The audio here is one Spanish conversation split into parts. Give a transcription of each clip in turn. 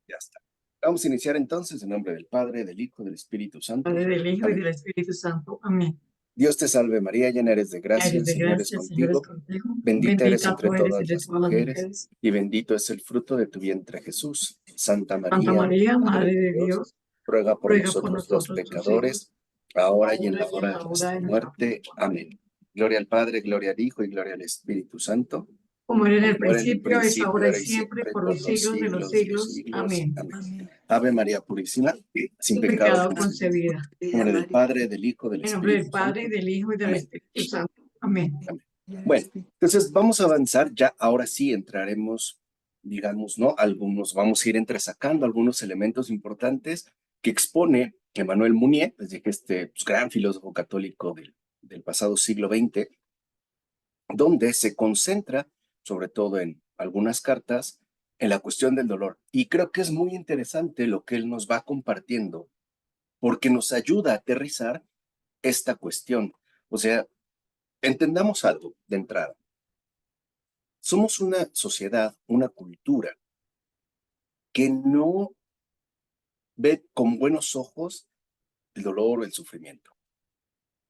Ya está. Vamos a iniciar entonces en nombre del Padre, del Hijo, del Espíritu Santo. Padre, del Hijo y Amén. del Espíritu Santo. Amén. Dios te salve María, llena eres de gracia, Eres el de Señor es gracia, el Señor es contigo. contigo. Bendita eres Bendita entre tú eres todas entre las todas las mujeres, mujeres. y bendito es el fruto de tu vientre Jesús. Santa Santa María, María, Madre Madre de de Dios, Dios, ruega por ruega por nosotros los nosotros tus hijos, pecadores, ahora y en ahora la y en hora la de hora nuestra de nuestra muerte. muerte. Amén. Gloria al Padre, gloria al Hijo y gloria al Espíritu Santo, Como era en el como era en un principio, es principio, ahora y ahora y siempre, siempre, por por los los siglos de los siglos de los siglos. siglos. Amén. Amén. Ave María Purísima, sin Sin pecado pecado concebida. concebida. En nombre del Padre, del Hijo, del En nombre del Espíritu Padre, y Santo. del Hijo y del Amén. Espíritu Santo. Amén. Amén. Bueno, entonces vamos a avanzar, ya ahora sí entraremos, digamos, ¿no? Algunos, vamos a ir entresacando algunos elementos importantes que expone Emmanuel Mounier, les dije, este pues, gran filósofo católico del pasado siglo XX, donde se concentra, sobre todo en algunas cartas, en la cuestión del dolor. Y creo que es muy interesante lo que él nos va compartiendo, porque nos ayuda a aterrizar esta cuestión. O sea, entendamos algo de entrada. Somos una sociedad, una cultura que no ve con buenos ojos el dolor o el sufrimiento,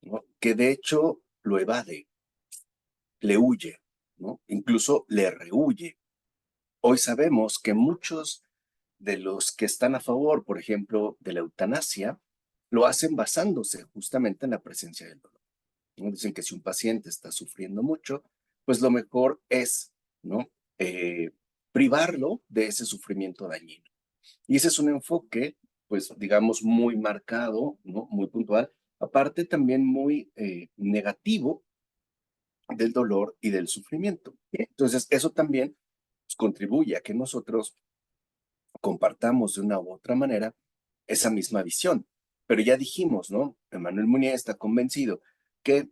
¿no? Que de hecho lo evade, le huye, ¿no? Incluso le rehuye. Hoy sabemos que muchos de los que están a favor, por ejemplo, de la eutanasia, lo hacen basándose justamente en la presencia del dolor, ¿no? Dicen que si un paciente está sufriendo mucho, pues lo mejor es, ¿no? Privarlo de ese sufrimiento dañino. Y ese es un enfoque, pues, digamos, muy marcado, ¿no? Muy puntual, aparte también muy negativo del dolor y del sufrimiento. Entonces, eso también pues, contribuye a que nosotros compartamos de una u otra manera esa misma visión. Pero ya dijimos, ¿no? Emmanuel Muñoz está convencido que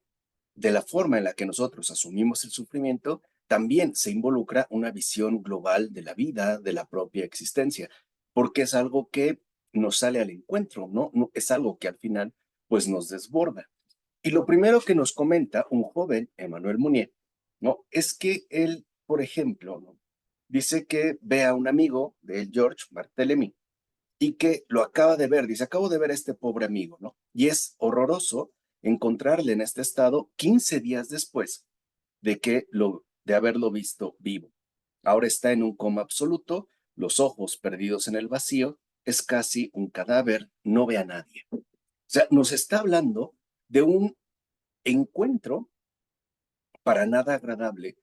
de la forma en la que nosotros asumimos el sufrimiento, también se involucra una visión global de la vida, de la propia existencia, porque es algo que nos sale al encuentro, ¿no? Es algo que al final, pues nos desborda. Y lo primero que nos comenta un joven, Emmanuel Mounier, ¿no? Es que él, por ejemplo, ¿no? Dice que ve a un amigo de él, George Barthélemy, y que lo acaba de ver, dice, acabo de ver a este pobre amigo, ¿no? Y es horroroso encontrarle en este estado 15 días después de haberlo visto vivo. Ahora está en un coma absoluto, los ojos perdidos en el vacío, es casi un cadáver, no ve a nadie. O sea, nos está hablando de un encuentro para nada agradable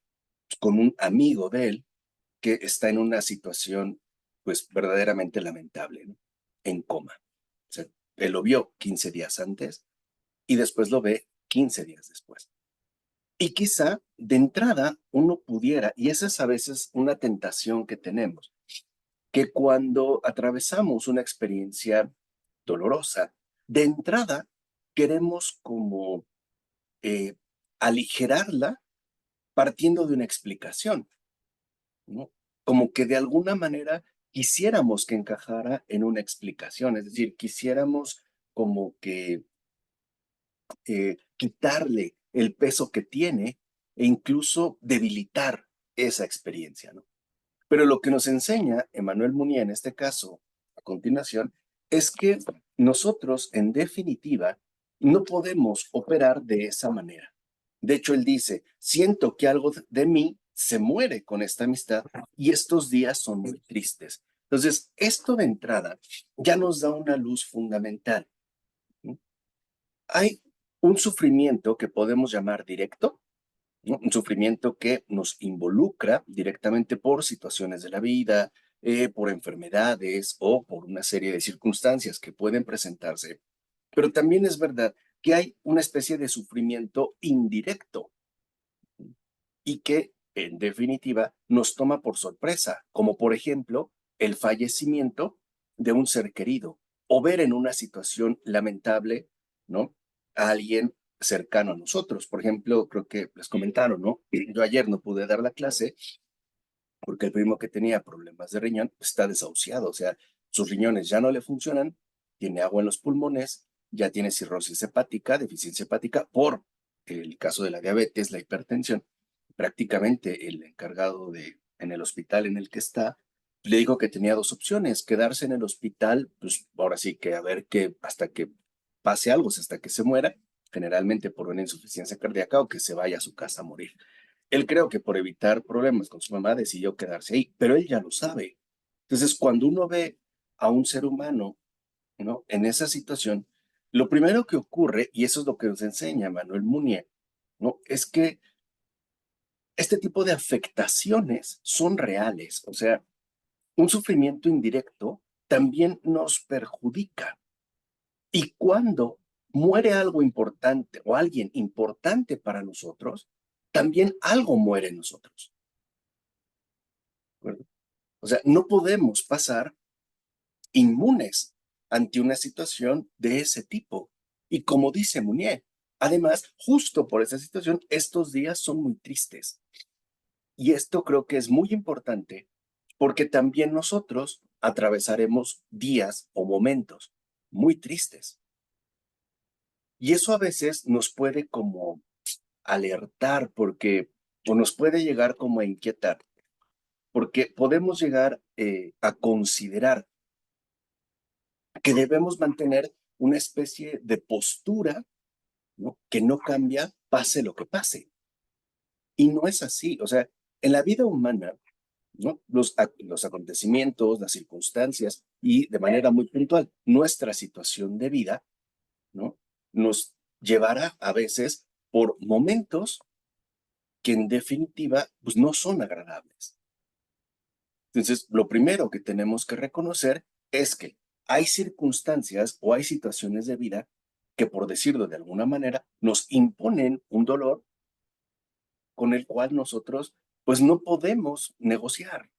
con un amigo de él que está en una situación, pues, verdaderamente lamentable, ¿no? En coma. O sea, él lo vio 15 días antes y después lo ve 15 días después. Y quizá de entrada uno pudiera, y esa es a veces una tentación que tenemos, que cuando atravesamos una experiencia dolorosa, de entrada queremos como eh, aligerarla partiendo de una explicación, ¿no? Como que de alguna manera quisiéramos que encajara en una explicación, es decir, quisiéramos como que quitarle el peso que tiene e incluso debilitar esa experiencia, ¿no? Pero lo que nos enseña Emmanuel Mounier en este caso, a continuación, es que nosotros, en definitiva, no podemos operar de esa manera. De hecho, él dice, siento que algo de mí se muere con esta amistad y estos días son muy tristes. Entonces, esto de entrada ya nos da una luz fundamental, ¿no? Hay un sufrimiento que podemos llamar directo, ¿no? Un sufrimiento que nos involucra directamente por situaciones de la vida, por enfermedades o por una serie de circunstancias que pueden presentarse. Pero también es verdad que hay una especie de sufrimiento indirecto y que, en definitiva, nos toma por sorpresa, como por ejemplo el fallecimiento de un ser querido o ver en una situación lamentable, ¿no? A alguien cercano a nosotros. Por ejemplo, creo que les comentaron, ¿no? Yo ayer no pude dar la clase porque el primo que tenía problemas de riñón está desahuciado, o sea, sus riñones ya no le funcionan, tiene agua en los pulmones, ya tiene cirrosis hepática, deficiencia hepática por el caso de la diabetes, la hipertensión. Prácticamente el encargado en el hospital en el que está, Le dijo que tenía dos opciones: quedarse en el hospital, pues ahora sí que a ver que hasta que pase algo, o sea, hasta que se muera, generalmente por una insuficiencia cardíaca, o que se vaya a su casa a morir. Él, creo que por evitar problemas con su mamá, decidió quedarse ahí, pero él ya lo sabe. Entonces, cuando uno ve a un ser humano, ¿no?, en esa situación, lo primero que ocurre, y eso es lo que nos enseña Manuel Munier, ¿no?, es que este tipo de afectaciones son reales. O sea, un sufrimiento indirecto también nos perjudica. Y cuando muere algo importante o alguien importante para nosotros, también algo muere en nosotros. ¿De acuerdo? O sea, no podemos pasar inmunes ante una situación de ese tipo. Y como dice Munier, además, justo por esa situación, estos días son muy tristes. Y esto creo que es muy importante, porque también nosotros atravesaremos días o momentos muy tristes. Y eso a veces nos puede como alertar, porque, o nos puede llegar como a inquietar, porque podemos llegar a considerar que debemos mantener una especie de postura, ¿no?, que no cambia pase lo que pase. Y no es así. O sea, en la vida humana, ¿no?, los acontecimientos, las circunstancias y, de manera muy puntual, nuestra situación de vida, ¿no?, nos llevará a veces por momentos que en definitiva pues no son agradables. Entonces, lo primero que tenemos que reconocer es que hay circunstancias o hay situaciones de vida que, por decirlo de alguna manera, nos imponen un dolor con el cual nosotros pues no podemos negociar.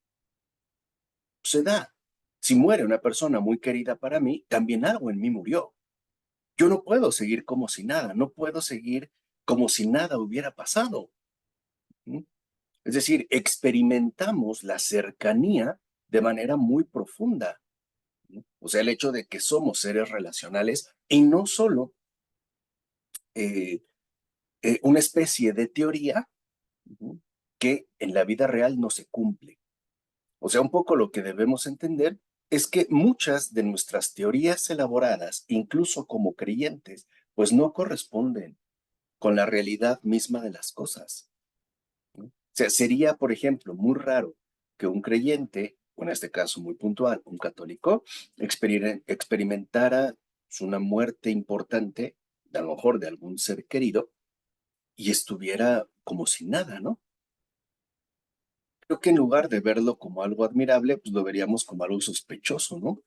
Se da. Si muere una persona muy querida para mí, también algo en mí murió. Yo no puedo seguir como si nada, no puedo seguir como si nada hubiera pasado. ¿Mm? Es decir, experimentamos la cercanía de manera muy profunda, ¿no? O sea, el hecho de que somos seres relacionales y no solo eh, una especie de teoría, ¿no?, que en la vida real no se cumple. O sea, un poco lo que debemos entender es que muchas de nuestras teorías elaboradas, incluso como creyentes, pues no corresponden con la realidad misma de las cosas, ¿no? O sea, sería, por ejemplo, muy raro que un creyente, o en este caso muy puntual, un católico, experimentara una muerte importante, a lo mejor de algún ser querido, y estuviera como si nada, ¿no? Creo que en lugar de verlo como algo admirable, pues lo veríamos como algo sospechoso, ¿no?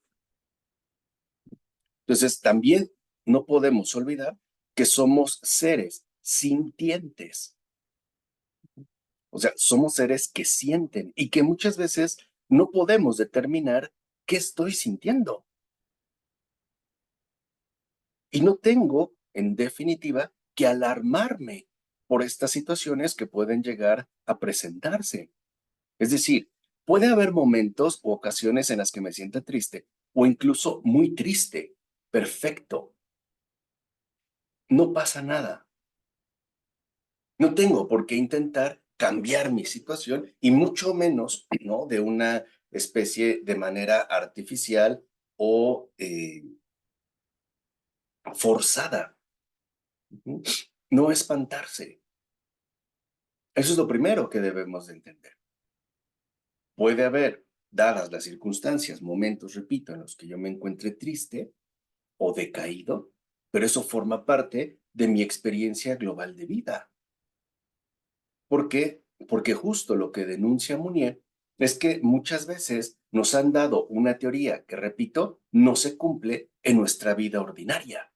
Entonces, también no podemos olvidar que somos seres sintientes. O sea, somos seres que sienten y que muchas veces no podemos determinar qué estoy sintiendo. Y no tengo, en definitiva, que alarmarme por estas situaciones que pueden llegar a presentarse. Es decir, puede haber momentos o ocasiones en las que me sienta triste o incluso muy triste. Perfecto. No pasa nada. No tengo por qué intentar cambiar mi situación y mucho menos, ¿no?, de una especie de manera artificial o forzada. Ujú. No espantarse. Eso es lo primero que debemos de entender. Puede haber, dadas las circunstancias, momentos, repito, en los que yo me encuentre triste o decaído, pero eso forma parte de mi experiencia global de vida. ¿Por qué? Porque justo lo que denuncia Munier es que muchas veces nos han dado una teoría que, repito, no se cumple en nuestra vida ordinaria,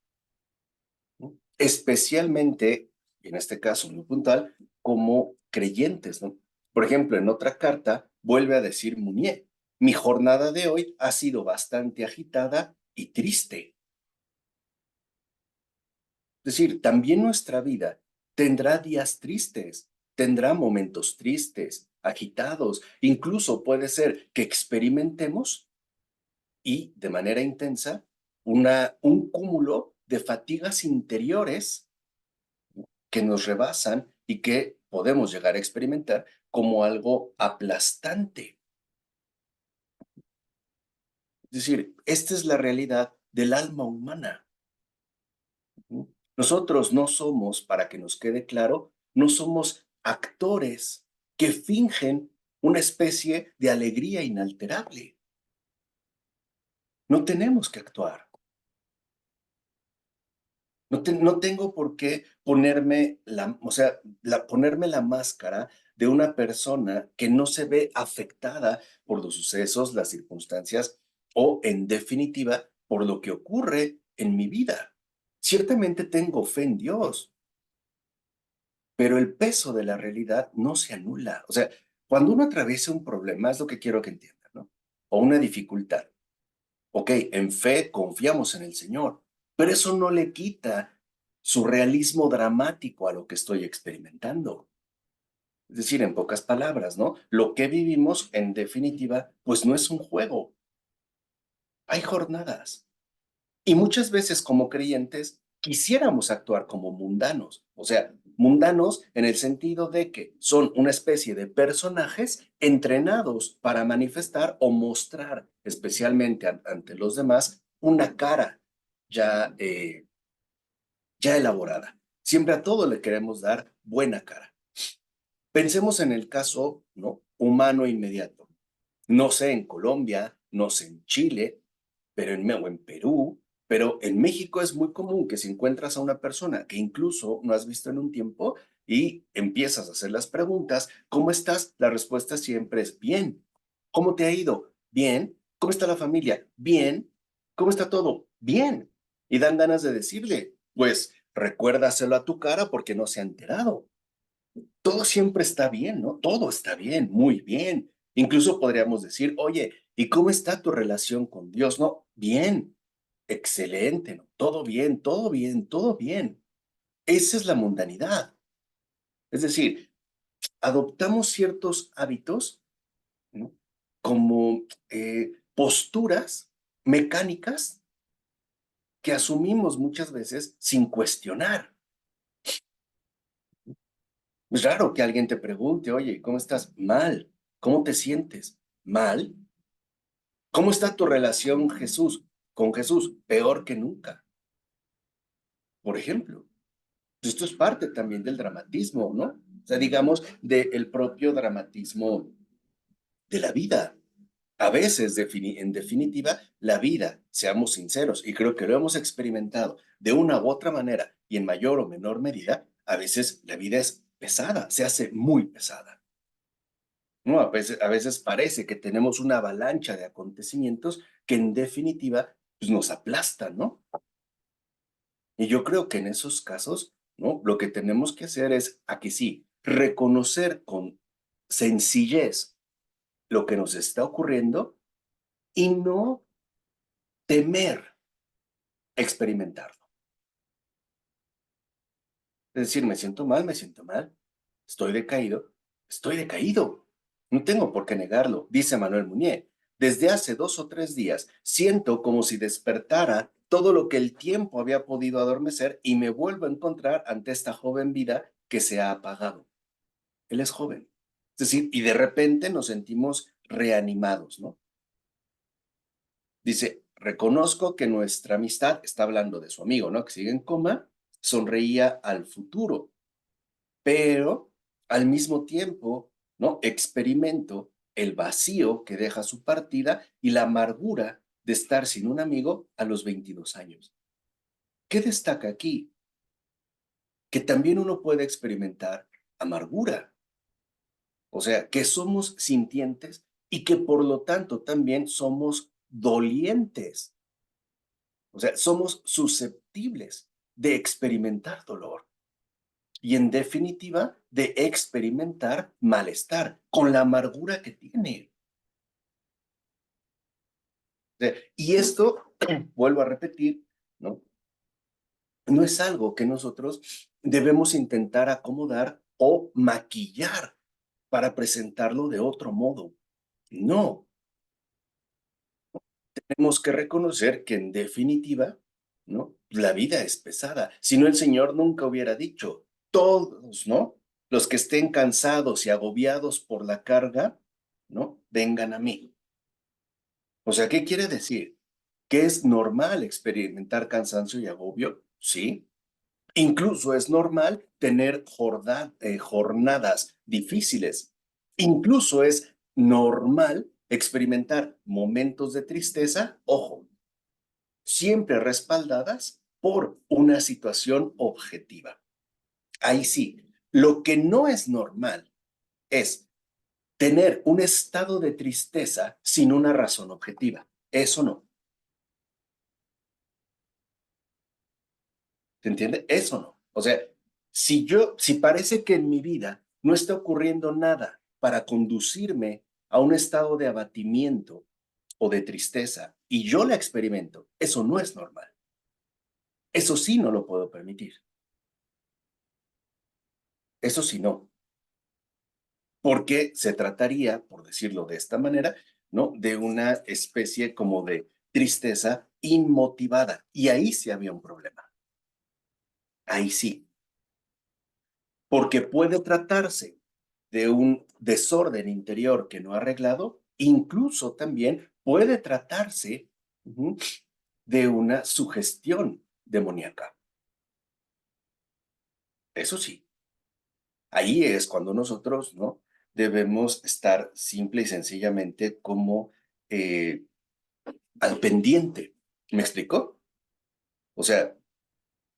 ¿no? Especialmente, y en este caso muy puntual, como creyentes, ¿no? Por ejemplo, en otra carta vuelve a decir Munier: mi jornada de hoy ha sido bastante agitada y triste. Es decir, también nuestra vida tendrá días tristes, tendrá momentos tristes, agitados, incluso puede ser que experimentemos y de manera intensa un cúmulo de fatigas interiores que nos rebasan y que podemos llegar a experimentar como algo aplastante. Es decir, esta es la realidad del alma humana. Nosotros no somos, para que nos quede claro, no somos actores que fingen una especie de alegría inalterable. No tenemos que actuar. No tengo por qué ponerme ponerme la máscara de una persona que no se ve afectada por los sucesos, las circunstancias o, en definitiva, por lo que ocurre en mi vida. Ciertamente tengo fe en Dios, pero el peso de la realidad no se anula. O sea, cuando uno atraviesa un problema, es lo que quiero que entiendan, ¿no? O una dificultad. Ok, en fe confiamos en el Señor, pero eso no le quita su realismo dramático a lo que estoy experimentando. Es decir, en pocas palabras, ¿no? Lo que vivimos, en definitiva, pues no es un juego. Hay jornadas. Y muchas veces como creyentes quisiéramos actuar como mundanos, o sea, mundanos en el sentido de que son una especie de personajes entrenados para manifestar o mostrar, especialmente ante los demás, una cara ya, ya elaborada. Siempre a todo le queremos dar buena cara. Pensemos en el caso, ¿no? Humano inmediato. No sé en Colombia, no sé en Chile, o en Perú, pero en México es muy común que si encuentras a una persona que incluso no has visto en un tiempo y empiezas a hacer las preguntas, ¿cómo estás? La respuesta siempre es bien. ¿Cómo te ha ido? Bien. ¿Cómo está la familia? Bien. ¿Cómo está todo? Bien. Y dan ganas de decirle, pues recuérdaselo a tu cara porque no se ha enterado. Todo siempre está bien, ¿no? Todo está bien, muy bien. Incluso podríamos decir, oye, ¿y cómo está tu relación con Dios? No, bien, excelente, ¿no? Todo bien, todo bien, todo bien. Esa es la mundanidad. Es decir, adoptamos ciertos hábitos, ¿no? Como posturas mecánicas que asumimos muchas veces sin cuestionar. Es raro que alguien te pregunte, oye, ¿cómo estás? Mal. ¿Cómo te sientes? Mal. ¿Cómo está tu relación con Jesús? Peor que nunca, por ejemplo. Esto es parte también del dramatismo, ¿no? O sea, digamos, del propio dramatismo de la vida. A veces, en definitiva, la vida, seamos sinceros, y creo que lo hemos experimentado de una u otra manera y en mayor o menor medida, a veces la vida es pesada, se hace muy pesada. ¿No? A veces parece que tenemos una avalancha de acontecimientos que en definitiva pues, nos aplastan, ¿no? Y yo creo que en esos casos, ¿no? Lo que tenemos que hacer es, aquí sí, reconocer con sencillez lo que nos está ocurriendo y no temer experimentarlo. Es decir, me siento mal, estoy decaído. No tengo por qué negarlo, dice Manuel Muñé. Desde hace 2 o 3 días siento como si despertara todo lo que el tiempo había podido adormecer y me vuelvo a encontrar ante esta joven vida que se ha apagado. Él es joven. Es decir, y de repente nos sentimos reanimados, ¿no? Dice, reconozco que nuestra amistad, está hablando de su amigo, ¿no? Que sigue en coma, sonreía al futuro, pero al mismo tiempo, ¿no? Experimento el vacío que deja su partida y la amargura de estar sin un amigo a los 22 años. ¿Qué destaca aquí? Que también uno puede experimentar amargura, o sea, que somos sintientes y que por lo tanto también somos dolientes, o sea, somos susceptibles de experimentar dolor. Y en definitiva, de experimentar malestar con la amargura que tiene. Y esto, vuelvo a repetir, ¿no? No es algo que nosotros debemos intentar acomodar o maquillar para presentarlo de otro modo. No, tenemos que reconocer que en definitiva, ¿no? La vida es pesada. Si no, el Señor nunca hubiera dicho, todos, ¿no? Los que estén cansados y agobiados por la carga, ¿no? Vengan a mí. O sea, ¿qué quiere decir? Que es normal experimentar cansancio y agobio, sí. Incluso es normal tener jornadas difíciles. Incluso es normal experimentar momentos de tristeza, ojo, siempre respaldadas por una situación objetiva. Ahí sí, lo que no es normal es tener un estado de tristeza sin una razón objetiva. Eso no. ¿Se entiende? Eso no. O sea, si parece que en mi vida no está ocurriendo nada para conducirme a un estado de abatimiento o de tristeza y yo la experimento, eso no es normal. Eso sí no lo puedo permitir. Eso sí no. Porque se trataría, por decirlo de esta manera, ¿no? De una especie como de tristeza inmotivada. Y ahí sí había un problema. Ahí sí. Porque puede tratarse de un desorden interior que no ha arreglado, incluso también puede tratarse de una sugestión demoníaca. Eso sí, ahí es cuando nosotros, ¿no? Debemos estar simple y sencillamente como eh, al pendiente. ¿Me explicó? O sea,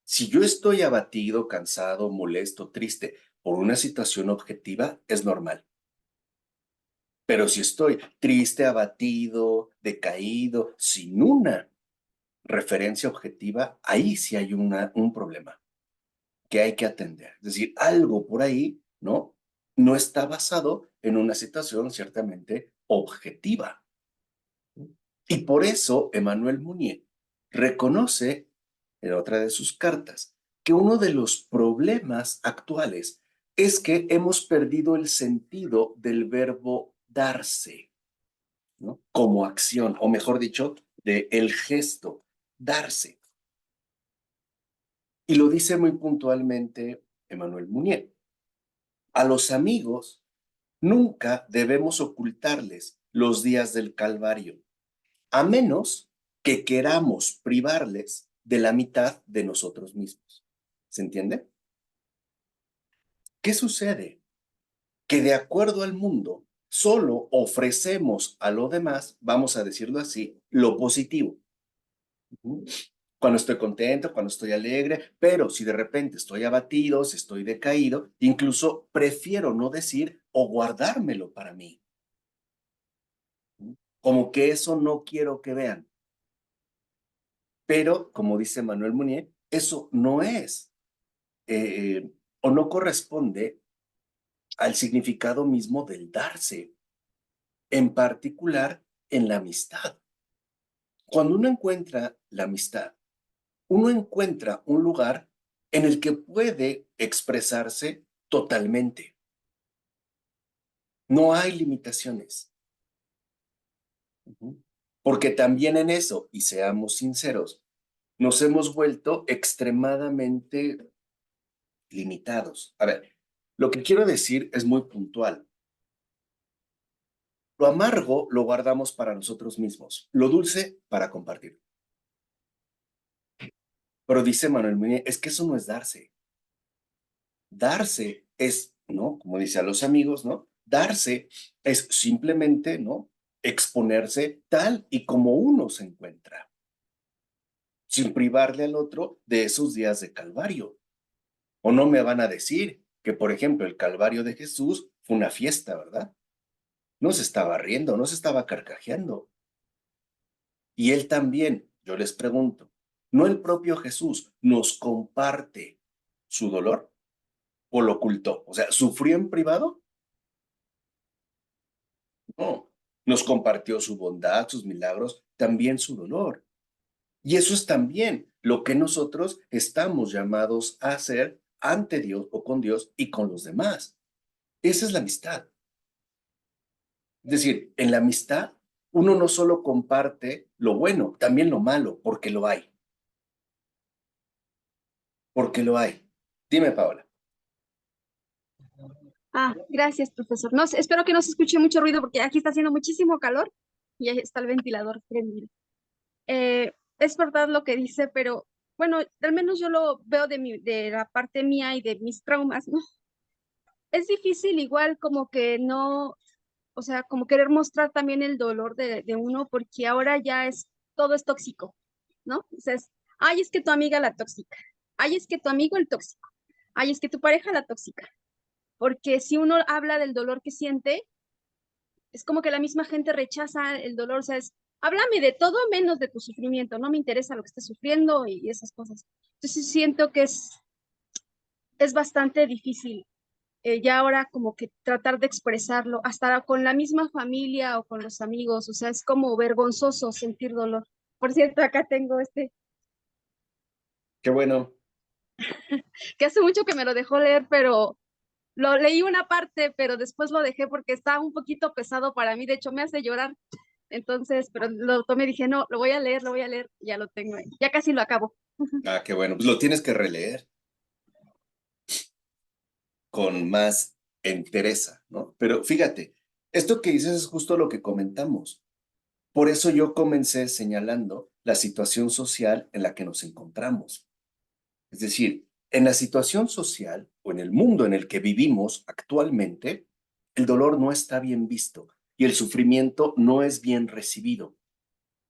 si yo estoy abatido, cansado, molesto, triste por una situación objetiva, es normal. Pero si estoy triste, abatido, decaído, sin una referencia objetiva, ahí sí hay un problema que hay que atender. Es decir, algo por ahí, ¿no? No está basado en una situación ciertamente objetiva. Y por eso Emmanuel Mounier reconoce en otra de sus cartas que uno de los problemas actuales es que hemos perdido el sentido del verbo darse, ¿no? Como acción, o mejor dicho, de el gesto, darse. Y lo dice muy puntualmente Emmanuel Mounier. A los amigos nunca debemos ocultarles los días del Calvario, a menos que queramos privarles de la mitad de nosotros mismos. ¿Se entiende? ¿Qué sucede? Que de acuerdo al mundo, solo ofrecemos a lo demás, vamos a decirlo así, lo positivo. Cuando estoy contento, cuando estoy alegre, pero si de repente estoy abatido, si estoy decaído, incluso prefiero no decir o guardármelo para mí. Como que eso no quiero que vean. Pero, como dice Manuel Munier, eso no es o no corresponde al significado mismo del darse, en particular en la amistad. Cuando uno encuentra la amistad, uno encuentra un lugar en el que puede expresarse totalmente. No hay limitaciones. Porque también en eso, y seamos sinceros, nos hemos vuelto extremadamente limitados. A ver, lo que quiero decir es muy puntual. Lo amargo lo guardamos para nosotros mismos, lo dulce para compartir. Pero dice Manuel Muñoz, es que eso no es darse. Darse es, ¿no? Como dice a los amigos, ¿no? Darse es simplemente, ¿no? Exponerse tal y como uno se encuentra, sin privarle al otro de esos días de calvario. O no me van a decir que, por ejemplo, el calvario de Jesús fue una fiesta, ¿verdad? No se estaba riendo, no se estaba carcajeando. Y él también, yo les pregunto, ¿no el propio Jesús nos comparte su dolor o lo ocultó? O sea, ¿sufrió en privado? No. Nos compartió su bondad, sus milagros, también su dolor. Y eso es también lo que nosotros estamos llamados a hacer ante Dios o con Dios y con los demás. Esa es la amistad. Es decir, en la amistad uno no solo comparte lo bueno, también lo malo, porque lo hay. Porque lo hay. Dime, Paola. Gracias, profesor. No, espero que no se escuche mucho ruido porque aquí está haciendo muchísimo calor. y ahí está el ventilador prendido. Es verdad lo que dice, pero bueno, al menos yo lo veo de la parte mía y de mis traumas, ¿no? Es difícil igual como que no, o sea, como querer mostrar también el dolor de uno, porque ahora ya todo es tóxico, ¿no? O sea, ay, es que tu amiga la tóxica, ay, es que tu amigo el tóxico, ay, es que tu pareja la tóxica, porque si uno habla del dolor que siente, es como que la misma gente rechaza el dolor, o sea, háblame de todo menos de tu sufrimiento, no me interesa lo que estés sufriendo y esas cosas. Entonces siento que es bastante difícil ya ahora como que tratar de expresarlo, hasta con la misma familia o con los amigos, o sea, es como vergonzoso sentir dolor. Por cierto, acá tengo Qué bueno. que hace mucho que me lo dejó leer, pero lo leí una parte, pero después lo dejé porque está un poquito pesado para mí, de hecho me hace llorar. Entonces, pero lo tomé y dije, no, lo voy a leer, ya lo tengo ahí. Ya casi lo acabo. Ah, qué bueno. Pues lo tienes que releer con más entereza, ¿no? Pero fíjate, esto que dices es justo lo que comentamos. Por eso yo comencé señalando la situación social en la que nos encontramos. Es decir, en la situación social o en el mundo en el que vivimos actualmente, el dolor no está bien visto y el sufrimiento no es bien recibido.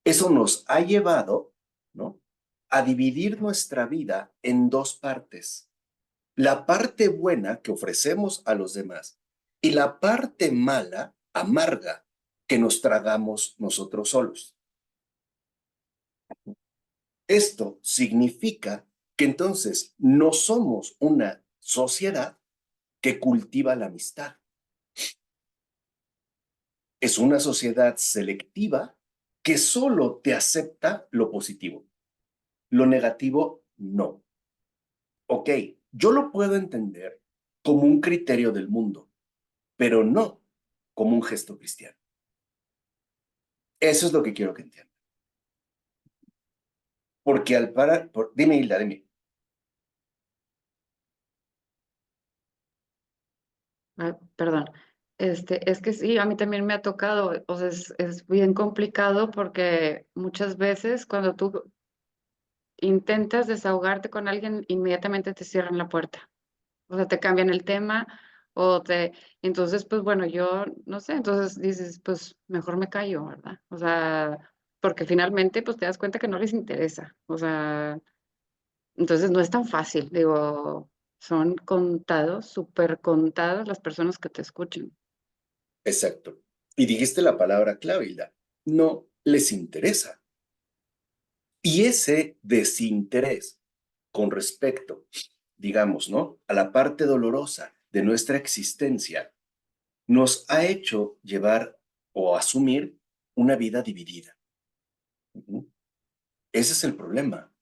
Eso nos ha llevado, ¿no?, a dividir nuestra vida en dos partes. La parte buena que ofrecemos a los demás y la parte mala, amarga, que nos tragamos nosotros solos. Esto significa que entonces no somos una sociedad que cultiva la amistad. Es una sociedad selectiva que solo te acepta lo positivo. Lo negativo, no. Ok, yo lo puedo entender como un criterio del mundo, pero no como un gesto cristiano. Eso es lo que quiero que entiendan. Porque al parar, dime, Hilda, dime. Ay, perdón. Es que sí, a mí también me ha tocado, o sea, es bien complicado porque muchas veces cuando tú intentas desahogarte con alguien, inmediatamente te cierran la puerta. O sea, te cambian el tema entonces, pues bueno, yo no sé, entonces dices, pues mejor me callo, ¿verdad? O sea, porque finalmente, pues te das cuenta que no les interesa. O sea, entonces no es tan fácil, digo, son contados, súper contadas las personas que te escuchan. Exacto. Y dijiste la palabra clave, Hilda. No les interesa. Y ese desinterés con respecto, digamos, ¿no?, a la parte dolorosa de nuestra existencia, nos ha hecho llevar o asumir una vida dividida. Ujú. Ese es el problema.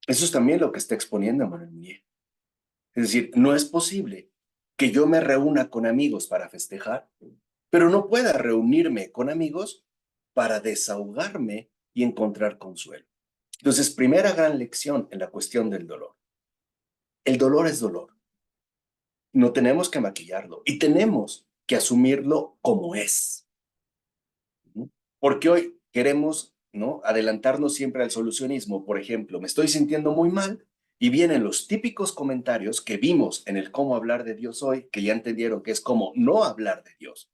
Eso es también lo que está exponiendo Manuel Muñiz. Es decir, no es posible que yo me reúna con amigos para festejar, pero no pueda reunirme con amigos para desahogarme y encontrar consuelo. Entonces, primera gran lección en la cuestión del dolor. El dolor es dolor. No tenemos que maquillarlo y tenemos que asumirlo como es. Porque hoy queremos, ¿no?, adelantarnos siempre al solucionismo. Por ejemplo, me estoy sintiendo muy mal y vienen los típicos comentarios que vimos en el cómo hablar de Dios hoy, que ya entendieron que es como no hablar de Dios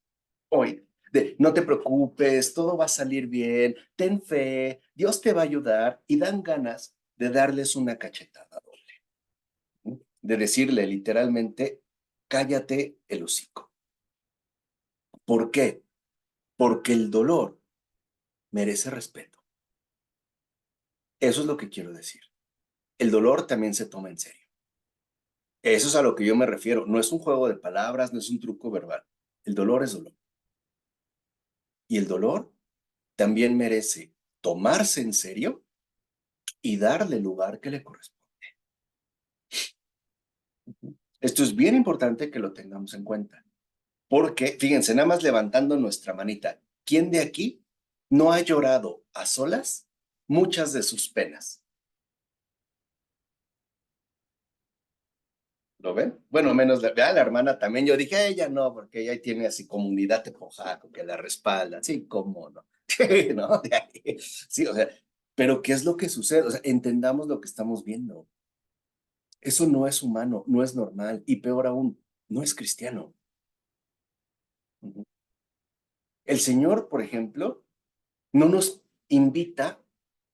hoy. De, no te preocupes, todo va a salir bien, ten fe, Dios te va a ayudar, y dan ganas de darles una cachetada doble, ¿no?, de decirle literalmente, cállate el hocico. ¿Por qué? Porque el dolor merece respeto. Eso es lo que quiero decir. El dolor también se toma en serio. Eso es a lo que yo me refiero. No es un juego de palabras, no es un truco verbal. El dolor es dolor. Y el dolor también merece tomarse en serio y darle el lugar que le corresponde. Esto es bien importante que lo tengamos en cuenta. Porque, fíjense, nada más levantando nuestra manita, ¿quién de aquí no ha llorado a solas muchas de sus penas? ¿Lo ven? Bueno, menos la hermana también. Yo dije, ella no, porque ella tiene así comunidad de Pojaco que la respalda. Sí, cómo no. ¿no? Sí, o sea, pero ¿qué es lo que sucede? O sea, entendamos lo que estamos viendo. Eso no es humano, no es normal y peor aún, no es cristiano. El Señor, por ejemplo, no nos invita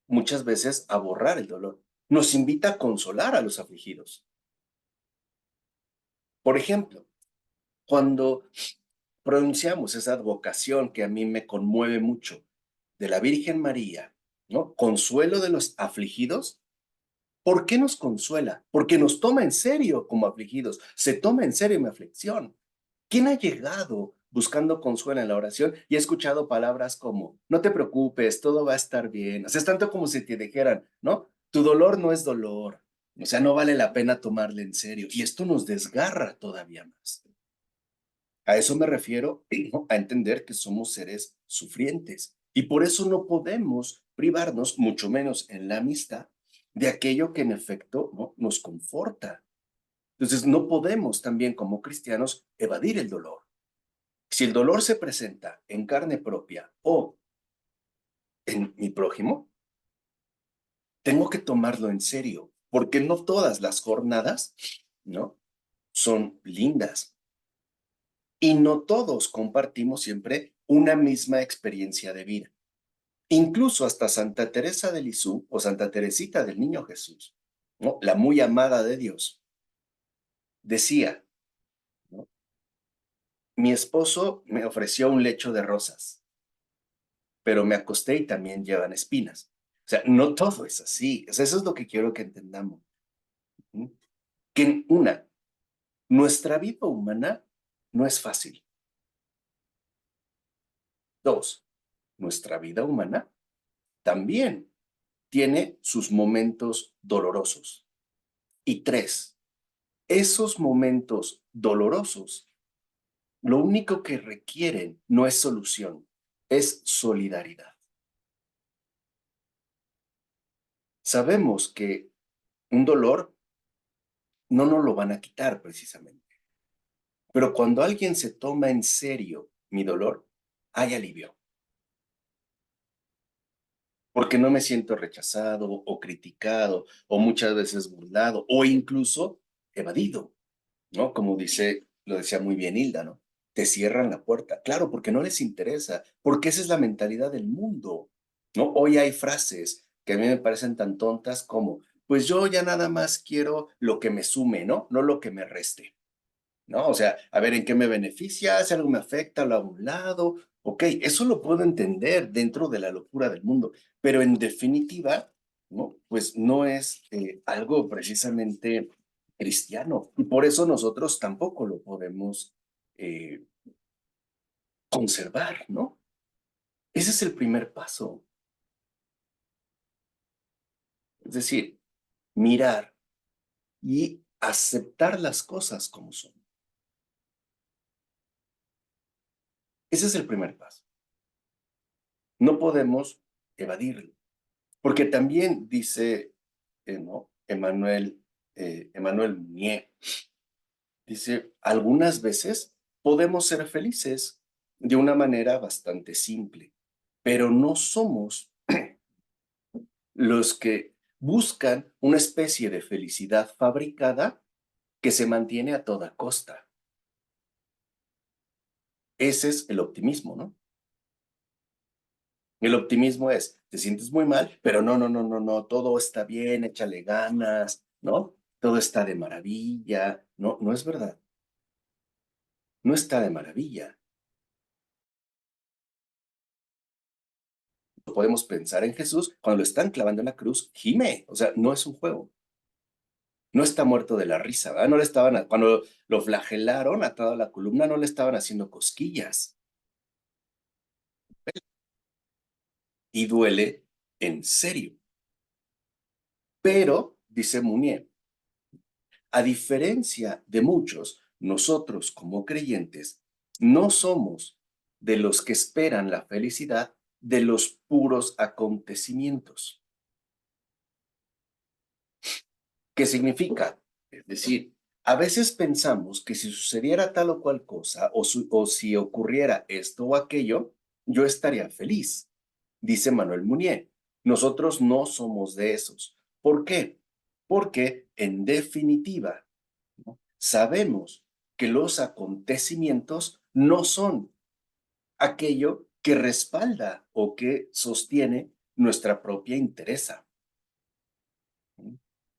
muchas veces a borrar el dolor, nos invita a consolar a los afligidos. Por ejemplo, cuando pronunciamos esa advocación que a mí me conmueve mucho de la Virgen María, ¿no? Consuelo de los afligidos. ¿Por qué nos consuela? Porque nos toma en serio como afligidos, se toma en serio mi aflicción. ¿Quién ha llegado buscando consuelo en la oración y ha escuchado palabras como, no te preocupes, todo va a estar bien? O sea, es tanto como si te dijeran, ¿no? Tu dolor no es dolor, o sea, no vale la pena tomarle en serio. Y esto nos desgarra todavía más. A eso me refiero, ¿no? A entender que somos seres sufrientes y por eso no podemos privarnos, mucho menos en la amistad, de aquello que en efecto, ¿no? Nos conforta. Entonces, no podemos también como cristianos evadir el dolor. Si el dolor se presenta en carne propia o en mi prójimo, tengo que tomarlo en serio, porque no todas las jornadas, ¿no? Son lindas y no todos compartimos siempre una misma experiencia de vida. Incluso hasta Santa Teresa de Lisieux o Santa Teresita del Niño Jesús, ¿no? La muy amada de Dios, decía, ¿no? Mi esposo me ofreció un lecho de rosas, pero me acosté y también llevan espinas. O sea, no todo es así. O sea, eso es lo que quiero que entendamos. ¿Sí? Que una, nuestra vida humana no es fácil. Dos, nuestra vida humana también tiene sus momentos dolorosos. Y tres, esos momentos dolorosos, lo único que requieren no es solución, es solidaridad. Sabemos que un dolor no nos lo van a quitar precisamente, pero cuando alguien se toma en serio mi dolor, hay alivio, porque no me siento rechazado o criticado o muchas veces burlado o incluso evadido, ¿no? Como dice, lo decía muy bien Hilda, ¿no? Te cierran la puerta. Claro, porque no les interesa, porque esa es la mentalidad del mundo, ¿no? Hoy hay frases que a mí me parecen tan tontas como, pues yo ya nada más quiero lo que me sume, ¿no? No lo que me reste, ¿no? O sea, a ver, ¿en qué me beneficia? Si algo me afecta, lo hago a un lado. Ok, eso lo puedo entender dentro de la locura del mundo, pero en definitiva, ¿no? Pues no es algo precisamente cristiano y por eso nosotros tampoco lo podemos eh, conservar, ¿no? Ese es el primer paso. Es decir, mirar y aceptar las cosas como son. Ese es el primer paso. No podemos evadirlo. Porque también dice, ¿no? Emmanuel Munier, dice, algunas veces podemos ser felices de una manera bastante simple, pero no somos los que buscan una especie de felicidad fabricada que se mantiene a toda costa. Ese es el optimismo, ¿no? El optimismo es, te sientes muy mal, pero no, todo está bien, échale ganas, ¿no? Todo está de maravilla. No, no es verdad. No está de maravilla. Podemos pensar en Jesús cuando lo están clavando en la cruz, gime, o sea, no es un juego. No está muerto de la risa, ¿verdad? No le estaban, cuando lo flagelaron atado a la columna, no le estaban haciendo cosquillas. Y duele en serio. Pero, dice Munier, a diferencia de muchos, nosotros como creyentes no somos de los que esperan la felicidad de los puros acontecimientos. ¿Qué significa? Es decir, a veces pensamos que si sucediera tal o cual cosa o si ocurriera esto o aquello, yo estaría feliz. dice Manuel Munier. Nosotros no somos de esos. ¿Por qué? Porque, en definitiva, ¿no?, sabemos que los acontecimientos no son aquello que respalda o que sostiene nuestra propia interesa.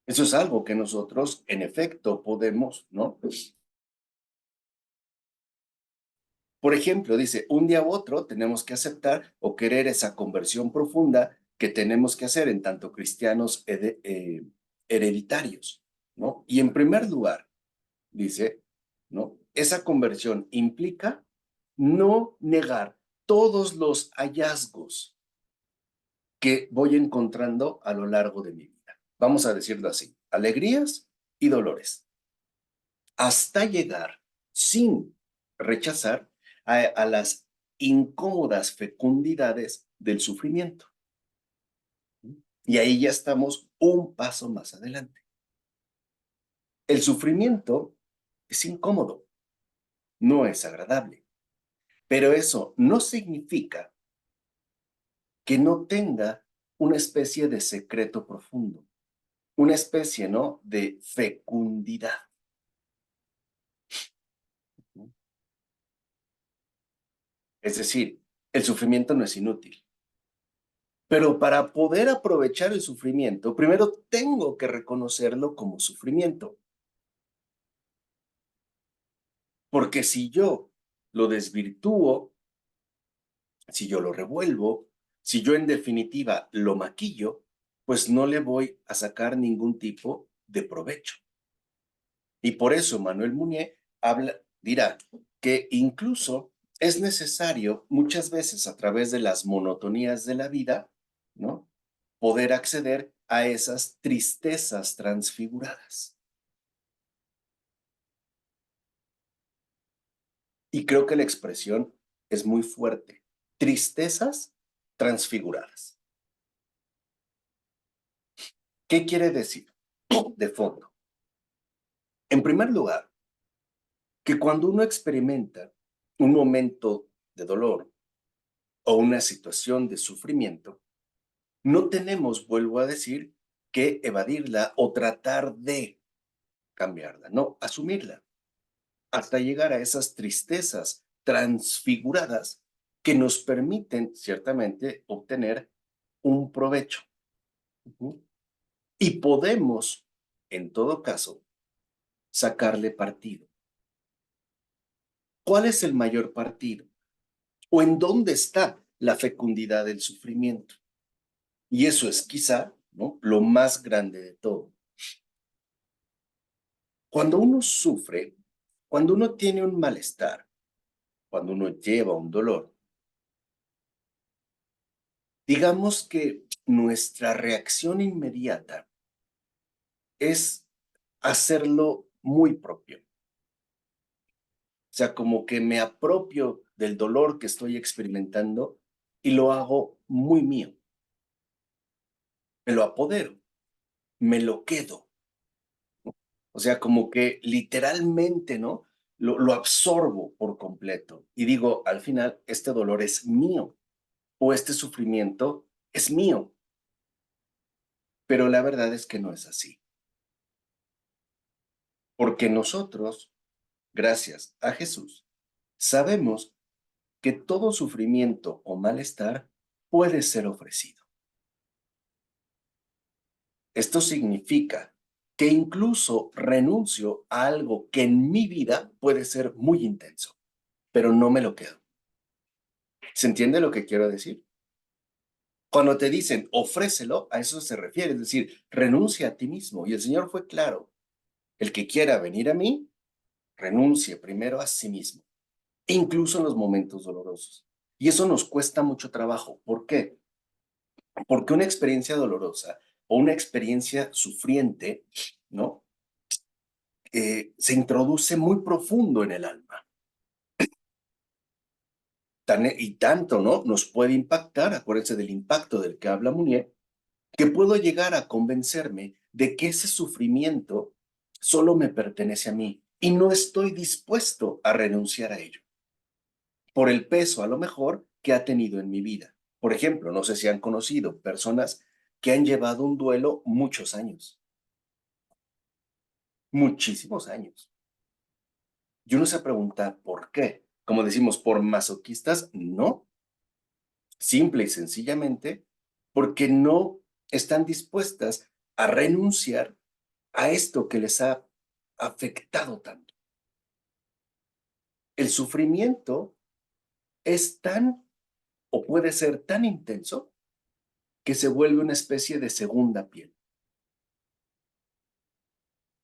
Eso es algo que nosotros, en efecto, podemos, ¿no? Por ejemplo, dice, un día u otro tenemos que aceptar o querer esa conversión profunda que tenemos que hacer en tanto cristianos hereditarios, ¿no? Y en primer lugar, dice, ¿no?, esa conversión implica no negar todos los hallazgos que voy encontrando a lo largo de mi vida. Vamos a decirlo así, alegrías y dolores, hasta llegar sin rechazar a las incómodas fecundidades del sufrimiento. Y ahí ya estamos un paso más adelante. El sufrimiento es incómodo, no es agradable, pero eso no significa que no tenga una especie de secreto profundo, una especie, ¿no?, de fecundidad. Es decir, el sufrimiento no es inútil. Pero para poder aprovechar el sufrimiento, primero tengo que reconocerlo como sufrimiento. Porque si yo lo desvirtúo, si yo lo revuelvo, si yo en definitiva lo maquillo, pues no le voy a sacar ningún tipo de provecho. Y por eso Manuel Munier dirá que incluso es necesario muchas veces a través de las monotonías de la vida, ¿no?, poder acceder a esas tristezas transfiguradas. Y creo que la expresión es muy fuerte. Tristezas transfiguradas. ¿Qué quiere decir? De fondo. En primer lugar, que cuando uno experimenta un momento de dolor o una situación de sufrimiento, no tenemos, vuelvo a decir, que evadirla o tratar de cambiarla, no, asumirla, hasta llegar a esas tristezas transfiguradas que nos permiten ciertamente obtener un provecho. Y podemos, en todo caso, sacarle partido. ¿Cuál es el mayor partido? ¿O en dónde está la fecundidad del sufrimiento? Y eso es quizá, ¿no?, lo más grande de todo. Cuando uno sufre, cuando uno tiene un malestar, cuando uno lleva un dolor, digamos que nuestra reacción inmediata es hacerlo muy propio. O sea, como que me apropio del dolor que estoy experimentando y lo hago muy mío. Me lo apodero, me lo quedo. O sea, como que literalmente, ¿no?, lo absorbo por completo. Y digo, al final, este dolor es mío o este sufrimiento es mío. Pero la verdad es que no es así. Porque nosotros, gracias a Jesús, sabemos que todo sufrimiento o malestar puede ser ofrecido. Esto significa que incluso renuncio a algo que en mi vida puede ser muy intenso, pero no me lo quedo. ¿Se entiende lo que quiero decir? Cuando te dicen ofrécelo, a eso se refiere, es decir, renuncia a ti mismo. Y el Señor fue claro, el que quiera venir a mí, renuncie primero a sí mismo, incluso en los momentos dolorosos. Y eso nos cuesta mucho trabajo. ¿Por qué? Porque una experiencia dolorosa o una experiencia sufriente, ¿no?, se introduce muy profundo en el alma. Y tanto, ¿no?, nos puede impactar, acuérdense del impacto del que habla Munier, que puedo llegar a convencerme de que ese sufrimiento solo me pertenece a mí y no estoy dispuesto a renunciar a ello, por el peso a lo mejor que ha tenido en mi vida. Por ejemplo, no sé si han conocido personas que han llevado un duelo muchos años, muchísimos años. Y uno se pregunta, ¿por qué? Como decimos, ¿por masoquistas? No, simple y sencillamente porque no están dispuestas a renunciar a esto que les ha afectado tanto. El sufrimiento es tan o puede ser tan intenso que se vuelve una especie de segunda piel,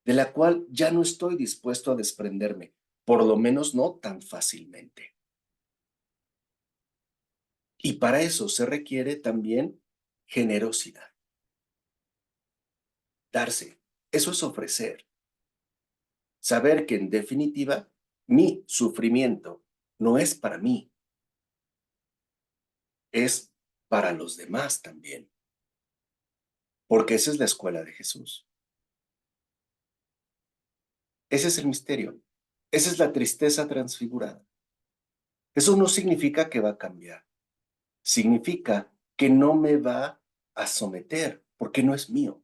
de la cual ya no estoy dispuesto a desprenderme, por lo menos no tan fácilmente. Y para eso se requiere también generosidad, darse. Eso es ofrecer. Saber que en definitiva mi sufrimiento no es para mí, es para los demás también, porque esa es la escuela de Jesús. Ese es el misterio. Esa es la tristeza transfigurada. Eso no significa que va a cambiar. Significa que no me va a someter, porque no es mío.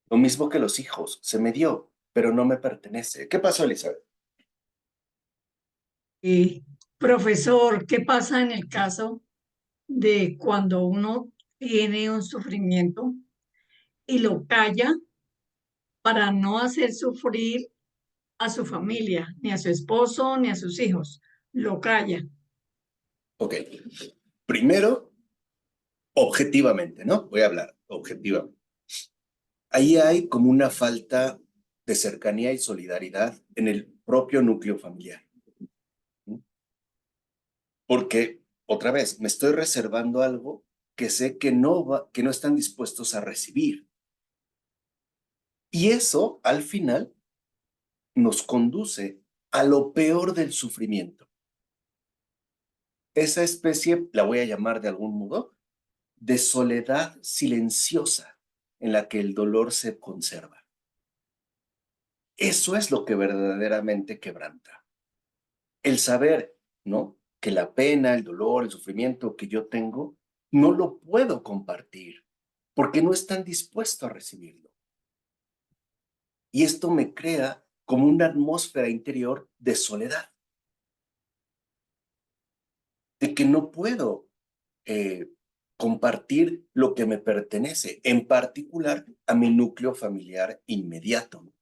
Lo mismo que los hijos, se me dio, pero no me pertenece. ¿Qué pasó, Elizabeth? Y, profesor, ¿qué pasa en el caso de cuando uno tiene un sufrimiento y lo calla para no hacer sufrir a su familia, ni a su esposo, ni a sus hijos? Lo calla. Ok. Primero, objetivamente, ¿no? Voy a hablar objetivamente. Ahí hay como una falta de cercanía y solidaridad en el propio núcleo familiar. Porque, otra vez, me estoy reservando algo que sé que no están dispuestos a recibir. Y eso, al final, nos conduce a lo peor del sufrimiento. Esa especie, la voy a llamar de algún modo, de soledad silenciosa en la que el dolor se conserva. Eso es lo que verdaderamente quebranta. El saber, ¿no? Que la pena, el dolor, el sufrimiento que yo tengo, no lo puedo compartir porque no están dispuestos a recibirlo. Y esto me crea como una atmósfera interior de soledad, de que no puedo eh, compartir lo que me pertenece, en particular a mi núcleo familiar inmediato.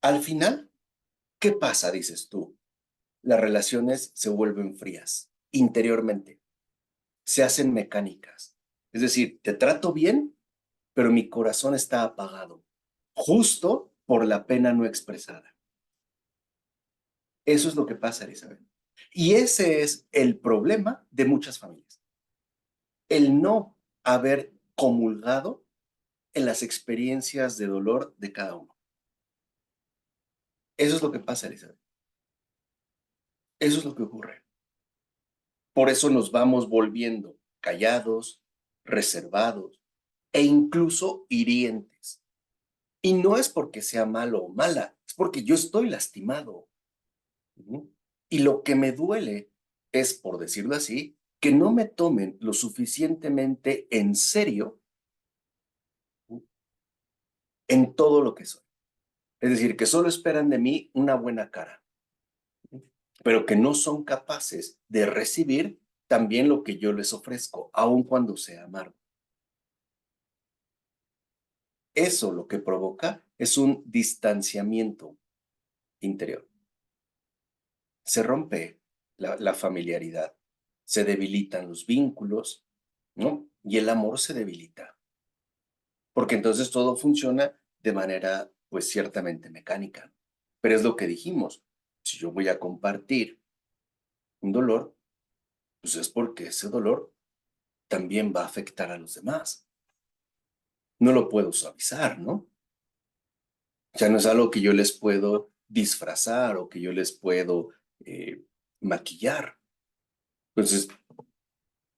Al final, ¿qué pasa, dices tú? Las relaciones se vuelven frías interiormente, se hacen mecánicas. Es decir, te trato bien, pero mi corazón está apagado, justo por la pena no expresada. Eso es lo que pasa, Elizabeth. Y ese es el problema de muchas familias. El no haber comulgado en las experiencias de dolor de cada uno. Eso es lo que pasa, Elizabeth. Eso es lo que ocurre. Por eso nos vamos volviendo callados, reservados e incluso hirientes. Y no es porque sea malo o mala, es porque yo estoy lastimado. Y lo que me duele es, por decirlo así, que no me tomen lo suficientemente en serio en todo lo que soy. Es decir, que solo esperan de mí una buena cara, pero que no son capaces de recibir también lo que yo les ofrezco, aun cuando sea amargo. Eso lo que provoca es un distanciamiento interior. Se rompe la familiaridad, se debilitan los vínculos, ¿no? Y el amor se debilita, porque entonces todo funciona de manera, pues ciertamente mecánica. Pero es lo que dijimos, si yo voy a compartir un dolor, pues es porque ese dolor también va a afectar a los demás. No lo puedo suavizar, ¿no? O sea, no es algo que yo les puedo disfrazar o que yo les puedo maquillar. Entonces,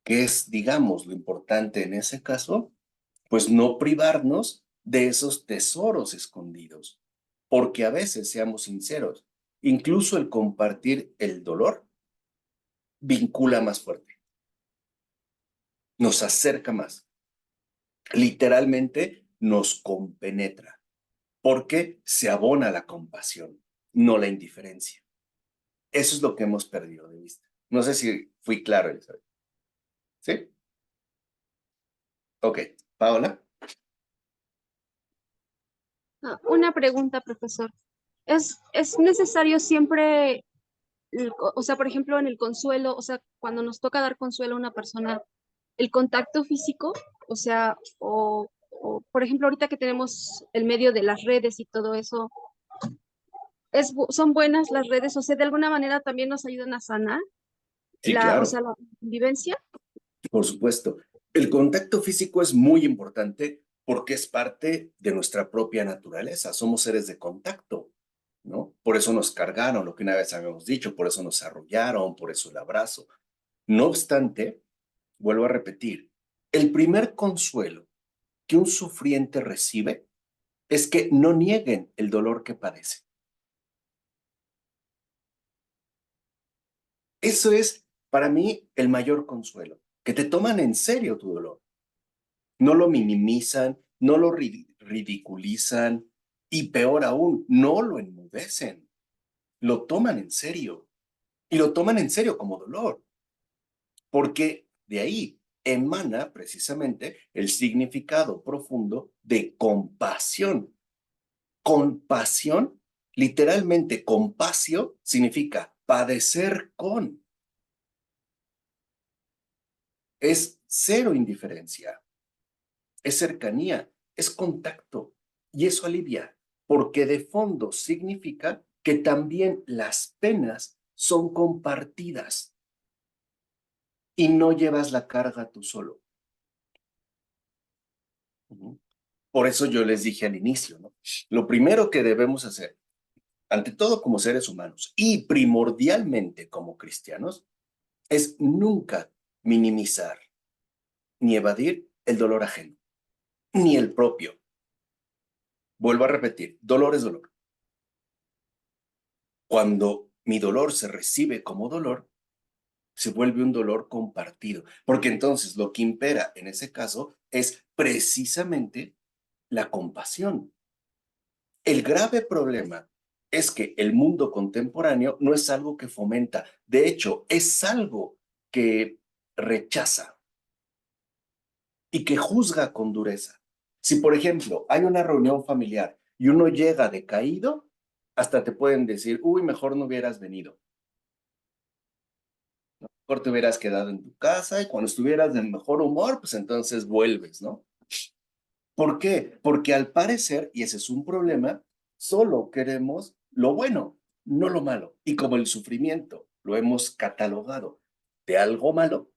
¿qué es, digamos, lo importante en ese caso? Pues no privarnos de esos tesoros escondidos, porque a veces, seamos sinceros, incluso el compartir el dolor vincula más fuerte, nos acerca más, literalmente nos compenetra, porque se abona la compasión, no la indiferencia. Eso es lo que hemos perdido de vista. No sé si fui claro, Elizabeth. ¿Sí? Ok, Paola. Una pregunta, profesor. ¿Es necesario siempre, o sea, por ejemplo, en el consuelo, o sea, cuando nos toca dar consuelo a una persona, el contacto físico, o sea, por ejemplo, ahorita que tenemos el medio de las redes y todo eso, son buenas las redes, o sea, de alguna manera también nos ayudan a sanar Sí, o claro, sea, la convivencia? por supuesto. El contacto físico es muy importante porque es parte de nuestra propia naturaleza. Somos seres de contacto, ¿no? Por eso nos cargaron, lo que una vez habíamos dicho, por eso nos arrollaron, por eso el abrazo. No obstante, vuelvo a repetir, el primer consuelo que un sufriente recibe es que no nieguen el dolor que padece. Eso es para mí el mayor consuelo, que te toman en serio tu dolor. No lo minimizan, no lo ridiculizan y peor aún, no lo enmudecen. Lo toman en serio y lo toman en serio como dolor, porque de ahí emana precisamente el significado profundo de compasión. Compasión, literalmente compasio, significa padecer con. Es cero indiferencia, es cercanía, es contacto. Y eso alivia, porque de fondo significa que también las penas son compartidas y no llevas la carga tú solo. Por eso yo les dije al inicio, ¿no? Lo primero que debemos hacer, ante todo como seres humanos y primordialmente como cristianos, es nunca minimizar ni evadir el dolor ajeno, ni el propio. Vuelvo a repetir, dolor es dolor. Cuando mi dolor se recibe como dolor, se vuelve un dolor compartido, porque entonces lo que impera en ese caso es precisamente la compasión. El grave problema es que el mundo contemporáneo no es algo que fomenta, de hecho, es algo que rechaza y que juzga con dureza. Si, por ejemplo, hay una reunión familiar y uno llega decaído, hasta te pueden decir, uy, mejor no hubieras venido. Mejor te hubieras quedado en tu casa y cuando estuvieras de mejor humor, pues entonces vuelves, ¿no? ¿Por qué? Porque al parecer, y ese es un problema, solo queremos lo bueno, no lo malo. Y como el sufrimiento lo hemos catalogado de algo malo,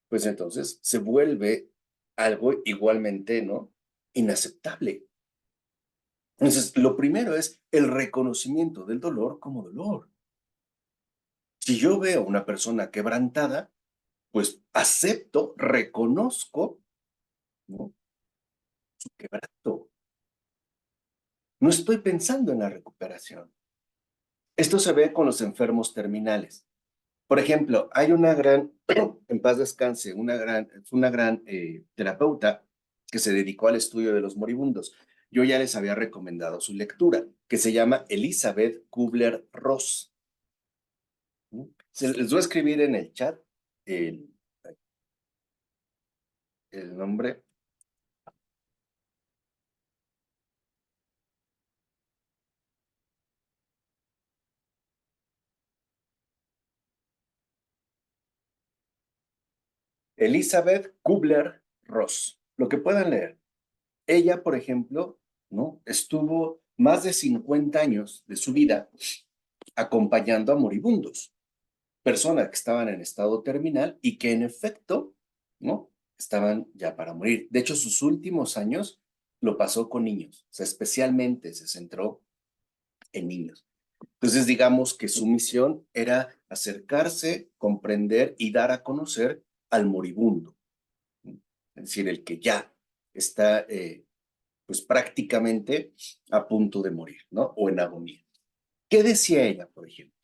pues entonces se vuelve algo igualmente, ¿no? Inaceptable. Entonces, lo primero es el reconocimiento del dolor como dolor. Si yo veo a una persona quebrantada, pues acepto, reconozco, ¿no? Su quebranto. No estoy pensando en la recuperación. Esto se ve con los enfermos terminales. Por ejemplo, hay una gran, en paz descanse, una gran terapeuta que se dedicó al estudio de los moribundos. Yo ya les había recomendado su lectura, que se llama Elizabeth Kubler-Ross. Les voy a escribir en el chat el, el nombre. Elizabeth Kubler-Ross. Lo que puedan leer. Ella, por ejemplo, ¿no? Estuvo más de 50 años de su vida acompañando a moribundos, personas que estaban en estado terminal y que en efecto, ¿no? Estaban ya para morir. De hecho, sus últimos años lo pasó con niños, o sea, especialmente se centró en niños. Entonces, digamos que su misión era acercarse, comprender y dar a conocer al moribundo, ¿no? Es decir, el que ya está pues prácticamente a punto de morir, ¿no? O en agonía. ¿Qué decía ella, por ejemplo?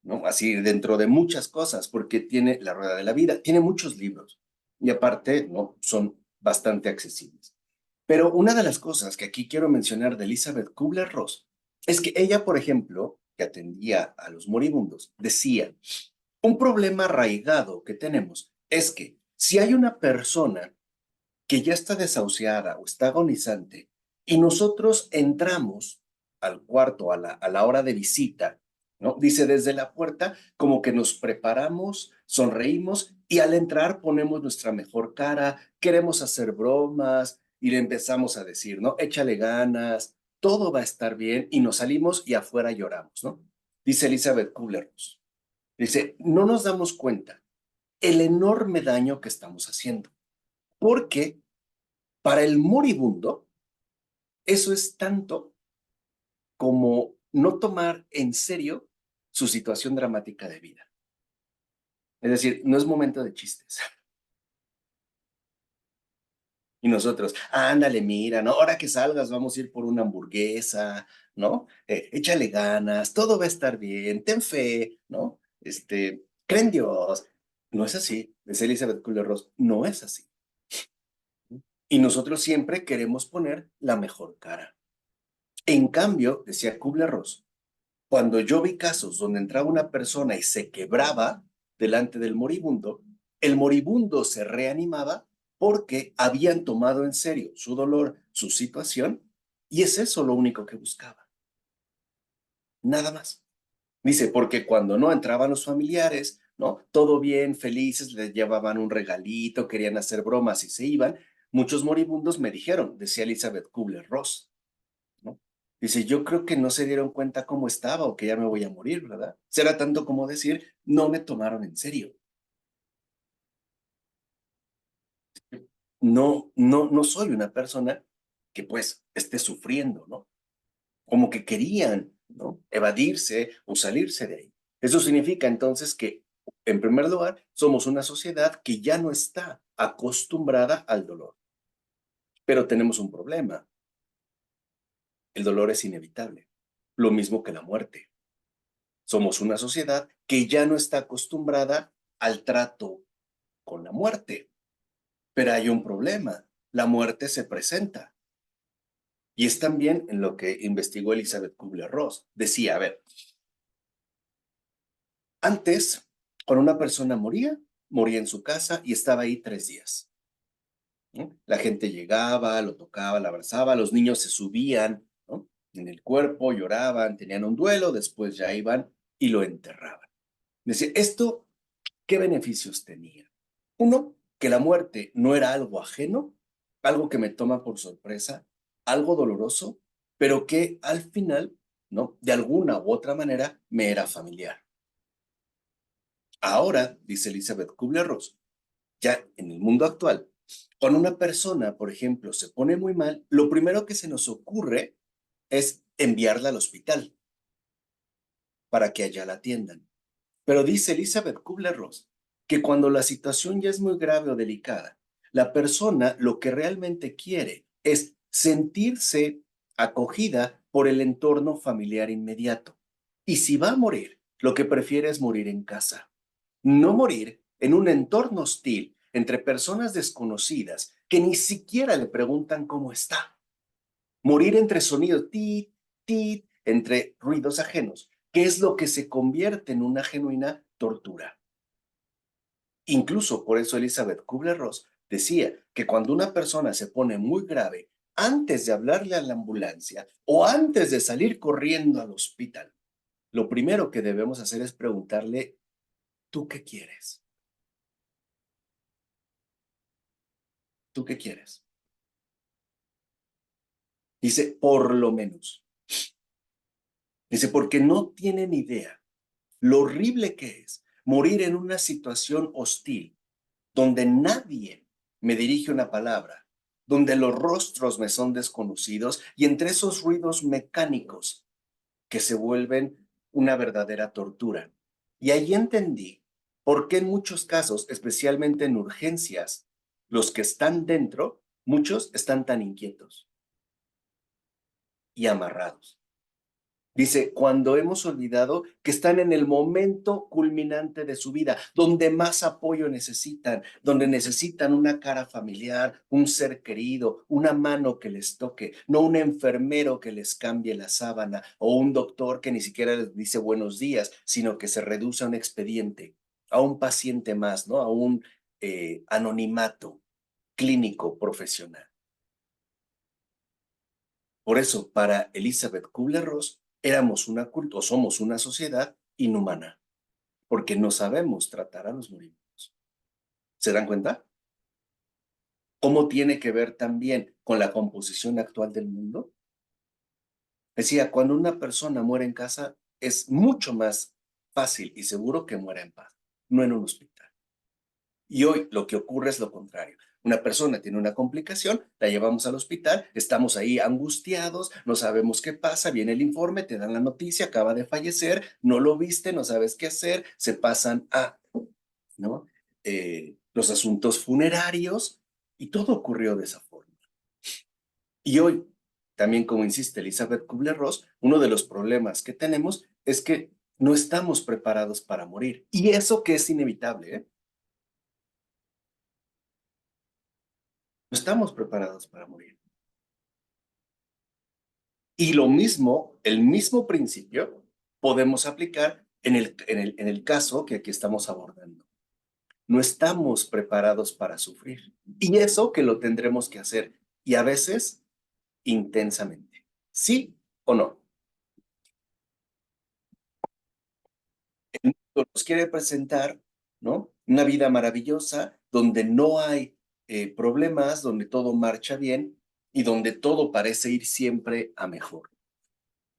¿no? Así dentro de muchas cosas, porque tiene La Rueda de la Vida, tiene muchos libros y aparte, ¿no? Son bastante accesibles. Pero una de las cosas que aquí quiero mencionar de Elizabeth Kubler-Ross es que ella, por ejemplo, que atendía a los moribundos, decía, un problema arraigado que tenemos es que si hay una persona que ya está desahuciada o está agonizante y nosotros entramos al cuarto a la hora de visita, ¿no? Dice, desde la puerta como que nos preparamos, sonreímos y al entrar ponemos nuestra mejor cara, queremos hacer bromas y le empezamos a decir, ¿no? Échale ganas, todo va a estar bien y nos salimos y afuera lloramos, ¿no? Dice Elizabeth Kubler-Ross. Dice, no nos damos cuenta el enorme daño que estamos haciendo, porque para el moribundo, eso es tanto como no tomar en serio su situación dramática de vida. Es decir, no es momento de chistes. Y nosotros, ándale, mira, ¿no? Ahora que salgas vamos a ir por una hamburguesa, ¿no? Échale ganas, todo va a estar bien, ten fe, ¿no? Cree en Dios. No es así, es Elizabeth Kubler-Ross, no es así. Y nosotros siempre queremos poner la mejor cara. En cambio, decía Kubler-Ross, cuando yo vi casos donde entraba una persona y se quebraba delante del moribundo, el moribundo se reanimaba porque habían tomado en serio su dolor, su situación, y es eso lo único que buscaba. Nada más. Dice, porque cuando no entraban los familiares, ¿no? Todo bien, felices, les llevaban un regalito, querían hacer bromas y se iban. Muchos moribundos me dijeron, decía Elizabeth Kubler-Ross, ¿no? Dice, yo creo que no se dieron cuenta cómo estaba o que ya me voy a morir, ¿verdad? Será tanto como decir, no me tomaron en serio. No soy una persona que pues esté sufriendo, ¿no? Como que querían, ¿no? Evadirse o salirse de ahí. Eso significa entonces que, en primer lugar, somos una sociedad que ya no está acostumbrada al dolor. Pero tenemos un problema. El dolor es inevitable, lo mismo que la muerte. Somos una sociedad que ya no está acostumbrada al trato con la muerte. Pero hay un problema. La muerte se presenta. Y es también en lo que investigó Elizabeth Kubler-Ross. Decía, a ver, antes, cuando una persona moría, moría en su casa y estaba ahí 3 días. ¿No? La gente llegaba, lo tocaba, lo abrazaba, los niños se subían, ¿no? En el cuerpo, lloraban, tenían un duelo, después ya iban y lo enterraban. Decía, ¿esto qué beneficios tenía? Uno, que la muerte no era algo ajeno, algo que me toma por sorpresa, algo doloroso, pero que al final, ¿no? De alguna u otra manera me era familiar. Ahora, dice Elizabeth Kubler-Ross, ya en el mundo actual, cuando una persona, por ejemplo, se pone muy mal, lo primero que se nos ocurre es enviarla al hospital para que allá la atiendan. Pero dice Elizabeth Kubler-Ross que cuando la situación ya es muy grave o delicada, la persona lo que realmente quiere es sentirse acogida por el entorno familiar inmediato. Y si va a morir, lo que prefiere es morir en casa, no morir en un entorno hostil entre personas desconocidas que ni siquiera le preguntan cómo está. Morir entre sonidos, tit, tit, entre ruidos ajenos, que es lo que se convierte en una genuina tortura. Incluso por eso Elizabeth Kubler-Ross decía que cuando una persona se pone muy grave, antes de hablarle a la ambulancia o antes de salir corriendo al hospital, lo primero que debemos hacer es preguntarle, ¿tú qué quieres? ¿Tú qué quieres? Dice, por lo menos. Dice, porque no tienen idea lo horrible que es morir en una situación hostil donde nadie me dirige una palabra, donde los rostros me son desconocidos y entre esos ruidos mecánicos que se vuelven una verdadera tortura. Y ahí entendí por qué en muchos casos, especialmente en urgencias, los que están dentro, muchos están tan inquietos y amarrados. Dice, cuando hemos olvidado que están en el momento culminante de su vida, donde más apoyo necesitan, donde necesitan una cara familiar, un ser querido, una mano que les toque, no un enfermero que les cambie la sábana o un doctor que ni siquiera les dice buenos días, sino que se reduce a un expediente, a un paciente más, ¿no? A un anonimato clínico profesional. Por eso, para Elizabeth Kubler-Ross, somos una sociedad inhumana, porque no sabemos tratar a los moribundos. ¿Se dan cuenta? ¿Cómo tiene que ver también con la composición actual del mundo? Decía, cuando una persona muere en casa, es mucho más fácil y seguro que muera en paz, no en un hospital. Y hoy lo que ocurre es lo contrario. Una persona tiene una complicación, la llevamos al hospital, estamos ahí angustiados, no sabemos qué pasa, viene el informe, te dan la noticia, acaba de fallecer, no lo viste, no sabes qué hacer, se pasan a, ¿no? Los asuntos funerarios y todo ocurrió de esa forma. Y hoy, también como insiste Elizabeth Kubler-Ross, uno de los problemas que tenemos es que no estamos preparados para morir. Y eso que es inevitable, ¿eh? No estamos preparados para morir. Y lo mismo, el mismo principio, podemos aplicar en el caso que aquí estamos abordando. No estamos preparados para sufrir. Y eso que lo tendremos que hacer. Y a veces intensamente. ¿Sí o no? El mundo nos quiere presentar, ¿no? Una vida maravillosa donde no hay problemas, donde todo marcha bien y donde todo parece ir siempre a mejor.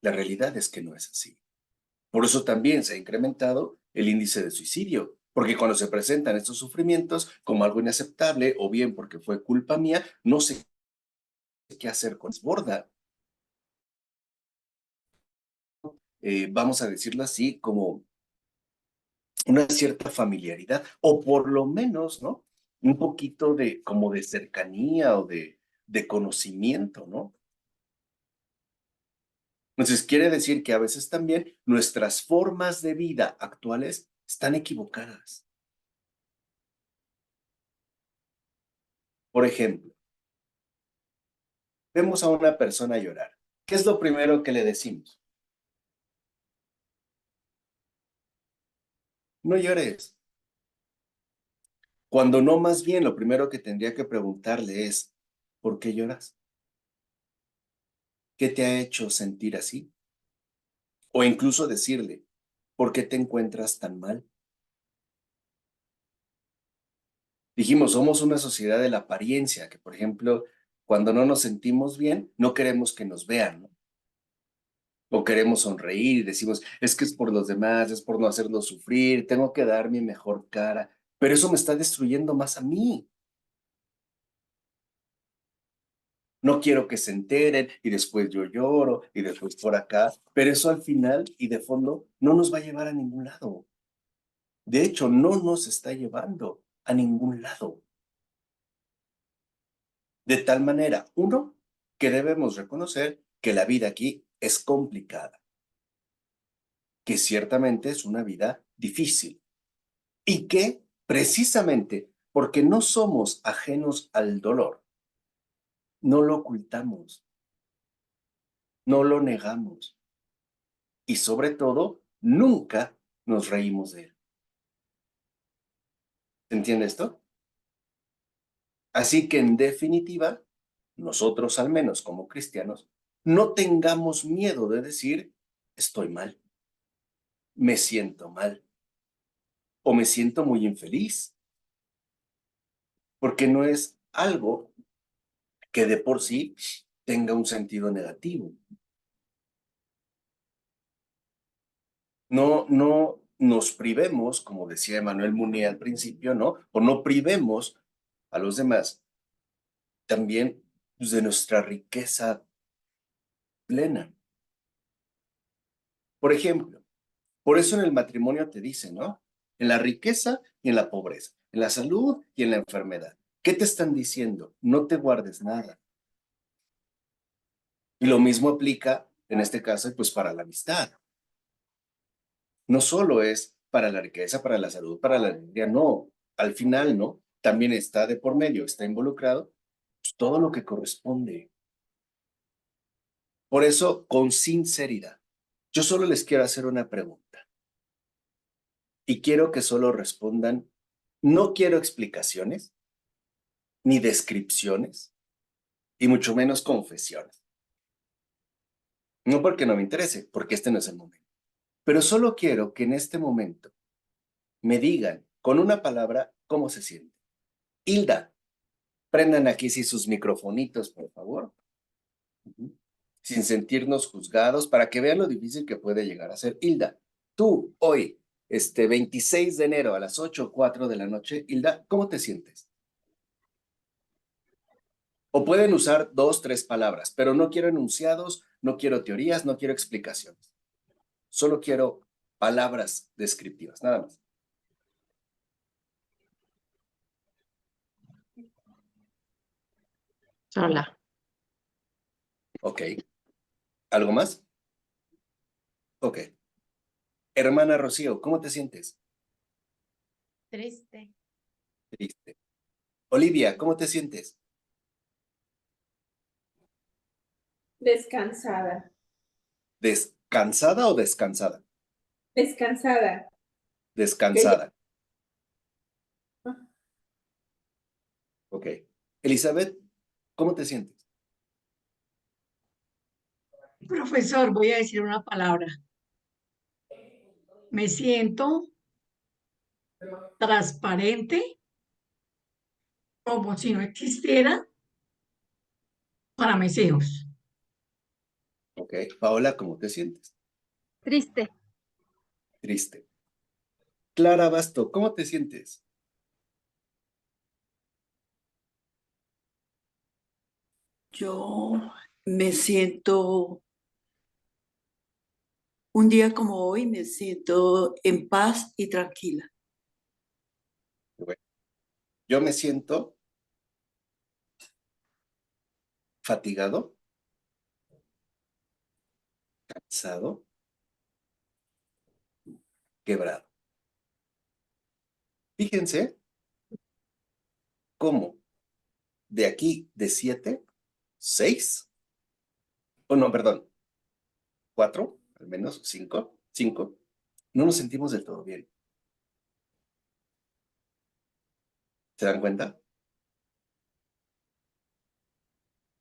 La realidad es que no es así. Por eso también se ha incrementado el índice de suicidio, porque cuando se presentan estos sufrimientos como algo inaceptable o bien porque fue culpa mía, no sé qué hacer con desborda. Vamos a decirlo así, como una cierta familiaridad o por lo menos, ¿no? Un poquito de como de cercanía o de conocimiento, ¿no? Entonces quiere decir que a veces también nuestras formas de vida actuales están equivocadas. Por ejemplo, vemos a una persona llorar. ¿Qué es lo primero que le decimos? No llores. Cuando no, más bien, lo primero que tendría que preguntarle es, ¿por qué lloras? ¿Qué te ha hecho sentir así? O incluso decirle, ¿por qué te encuentras tan mal? Dijimos, somos una sociedad de la apariencia, que por ejemplo, cuando no nos sentimos bien, no queremos que nos vean, ¿no? O queremos sonreír y decimos, es que es por los demás, es por no hacerlos sufrir, tengo que dar mi mejor cara, pero eso me está destruyendo más a mí. No quiero que se enteren y después yo lloro y después por acá, pero eso al final y de fondo no nos va a llevar a ningún lado. De hecho, no nos está llevando a ningún lado. De tal manera, uno, que debemos reconocer que la vida aquí es complicada, que ciertamente es una vida difícil y que precisamente porque no somos ajenos al dolor, no lo ocultamos, no lo negamos y sobre todo, nunca nos reímos de él. ¿Se entiende esto? Así que en definitiva, nosotros al menos como cristianos, no tengamos miedo de decir, estoy mal, me siento mal o me siento muy infeliz, porque no es algo que de por sí tenga un sentido negativo. No nos privemos, como decía Emmanuel Mounier al principio, ¿no? O no privemos a los demás también pues, de nuestra riqueza plena. Por ejemplo, por eso en el matrimonio te dicen, ¿no? En la riqueza y en la pobreza, en la salud y en la enfermedad. ¿Qué te están diciendo? No te guardes nada. Y lo mismo aplica En este caso, pues para la amistad. No solo es para la riqueza, para la salud, para la alegría, no. Al final, ¿no? También está de por medio, está involucrado pues, todo lo que corresponde. Por eso, con sinceridad, yo solo les quiero hacer una pregunta y quiero que solo respondan, no quiero explicaciones, ni descripciones, y mucho menos confesiones. No porque no me interese, porque este no es el momento. Pero solo quiero que en este momento me digan con una palabra cómo se siente. Hilda, prendan aquí sí sus microfonitos, por favor. Sin sentirnos juzgados, para que vean lo difícil que puede llegar a ser. Hilda, tú hoy, 26 de enero a las 8:04 de la noche, Hilda, ¿cómo te sientes? O pueden usar 2, 3 palabras, pero no quiero enunciados, no quiero teorías, no quiero explicaciones. Solo quiero palabras descriptivas, nada más. Sola. Ok. ¿Algo más? Ok. Hermana Rocío, ¿cómo te sientes? Triste. Triste. Olivia, ¿cómo te sientes? Descansada. ¿Descansada o descansada? Descansada. Descansada. Ok. Elizabeth, ¿cómo te sientes? Profesor, voy a decir una palabra. Me siento transparente, como si no existiera para mis hijos. Ok. Paola, ¿cómo te sientes? Triste. Triste. Clara Basto, ¿cómo te sientes? Yo me siento, un día como hoy, me siento en paz y tranquila. Bueno, yo me siento fatigado, cansado, quebrado. Fíjense cómo de aquí de 7, 6, o no, perdón, 4, al menos 5, no nos sentimos del todo bien. ¿Se dan cuenta?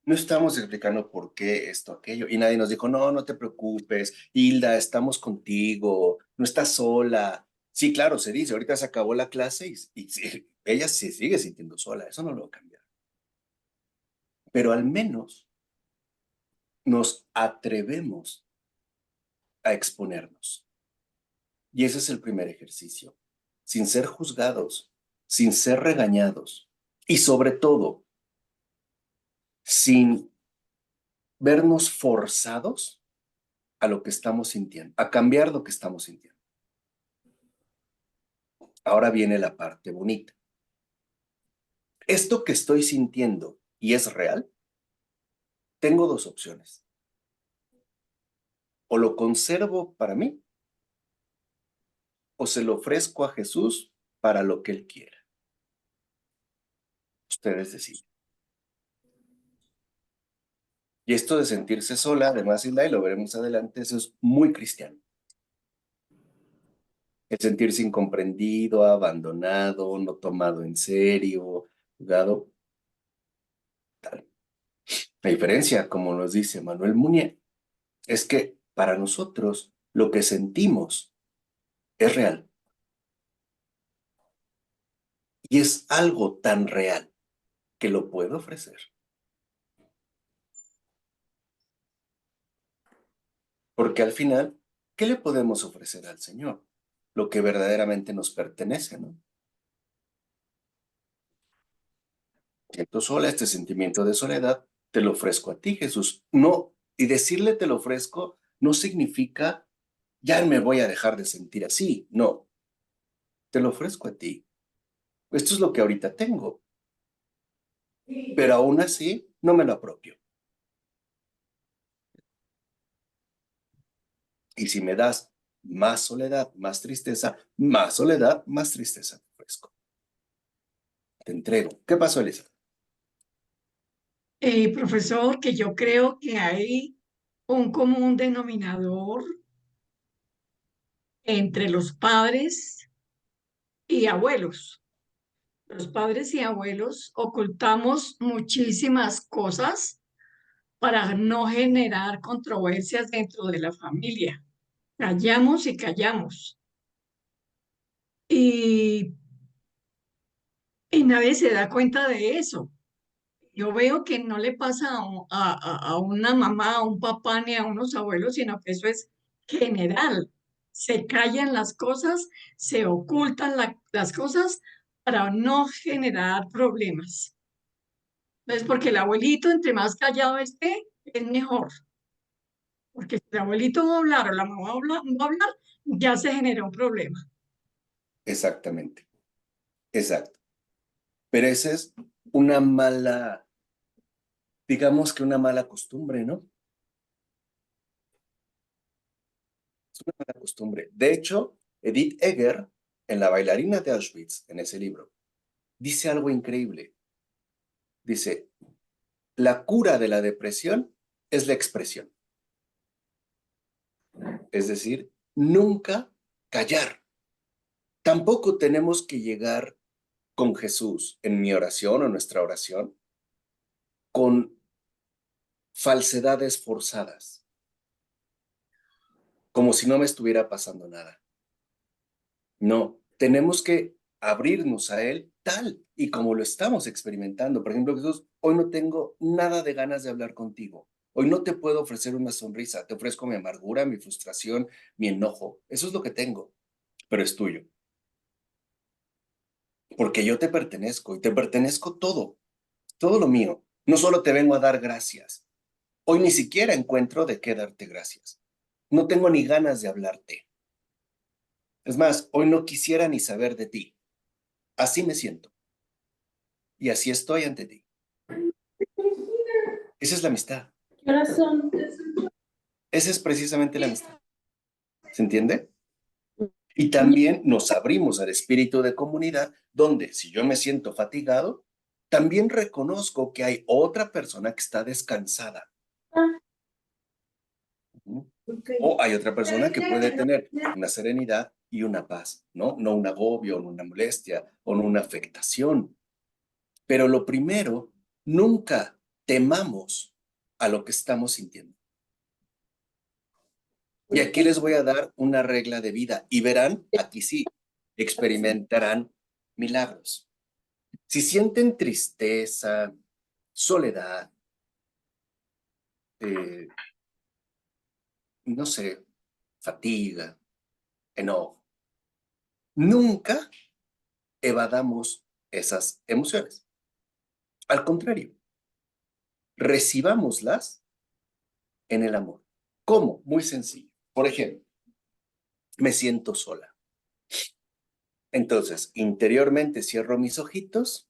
No estamos explicando por qué esto, aquello, y nadie nos dijo, no, no te preocupes, Hilda, estamos contigo, no estás sola. Sí, claro, se dice, ahorita se acabó la clase y sí, ella se sigue sintiendo sola, eso no lo va a cambiar. Pero al menos nos atrevemos a exponernos. Y ese es el primer ejercicio, sin ser juzgados, sin ser regañados y sobre todo, sin vernos forzados a lo que estamos sintiendo, a cambiar lo que estamos sintiendo. Ahora viene la parte bonita. Esto que estoy sintiendo y es real, tengo dos opciones. O lo conservo para mí o se lo ofrezco a Jesús para lo que Él quiera. Ustedes deciden. Y esto de sentirse sola, además, Hilda, y lo veremos adelante, eso es muy cristiano. El sentirse incomprendido, abandonado, no tomado en serio, jugado. Tal. La diferencia, como nos dice Manuel Munier, es que para nosotros lo que sentimos es real. Y es algo tan real que lo puedo ofrecer. Porque al final, ¿qué le podemos ofrecer al Señor? Lo que verdaderamente nos pertenece, ¿no? Siento sola, este sentimiento de soledad, te lo ofrezco a ti, Jesús. No, y decirle te lo ofrezco no significa ya me voy a dejar de sentir así. No, te lo ofrezco a ti. Esto es lo que ahorita tengo. Pero aún así, no me lo apropio. Y si me das más soledad, más tristeza, más soledad, más tristeza te ofrezco. Te entrego. ¿Qué pasó, Elisa? Profesor, que yo creo que hay un común denominador entre los padres y abuelos. Los padres y abuelos ocultamos muchísimas cosas para no generar controversias dentro de la familia. Callamos y callamos. Y, y nadie se da cuenta de eso. Yo veo que no le pasa a una mamá, a un papá ni a unos abuelos, sino que eso es general. Se callan las cosas, se ocultan las cosas para no generar problemas. Entonces, porque el abuelito, entre más callado esté, es mejor. Porque si el abuelito va a hablar o la mamá va a hablar, ya se genera un problema. Exactamente. Exacto. Pero esa es una mala, digamos que una mala costumbre, ¿no? Es una mala costumbre. De hecho, Edith Eger, en La bailarina de Auschwitz, en ese libro, dice algo increíble. Dice, la cura de la depresión es la expresión. Es decir, nunca callar. Tampoco tenemos que llegar con Jesús en mi oración o nuestra oración con falsedades forzadas, como si no me estuviera pasando nada. No, tenemos que abrirnos a Él tal y como lo estamos experimentando. Por ejemplo, Jesús, hoy no tengo nada de ganas de hablar contigo. Hoy no te puedo ofrecer una sonrisa, te ofrezco mi amargura, mi frustración, mi enojo. Eso es lo que tengo, pero es tuyo. Porque yo te pertenezco y te pertenezco todo lo mío. No solo te vengo a dar gracias. Hoy ni siquiera encuentro de qué darte gracias. No tengo ni ganas de hablarte. Es más, hoy no quisiera ni saber de ti. Así me siento. Y así estoy ante ti. Esa es la amistad. ¿Qué horas son? Esa es precisamente la amistad. ¿Se entiende? Y también nos abrimos al espíritu de comunidad, donde si yo me siento fatigado, también reconozco que hay otra persona que está descansada. Ok. O hay otra persona que puede tener una serenidad y una paz, ¿no? No un agobio, no una molestia o no una afectación. Pero lo primero, nunca temamos a lo que estamos sintiendo. Y aquí les voy a dar una regla de vida y verán, aquí sí, experimentarán milagros. Si sienten tristeza, soledad, no sé, fatiga, enojo, nunca evadamos esas emociones. Al contrario, recibámoslas en el amor. ¿Cómo? Muy sencillo. Por ejemplo, me siento sola. Entonces, interiormente cierro mis ojitos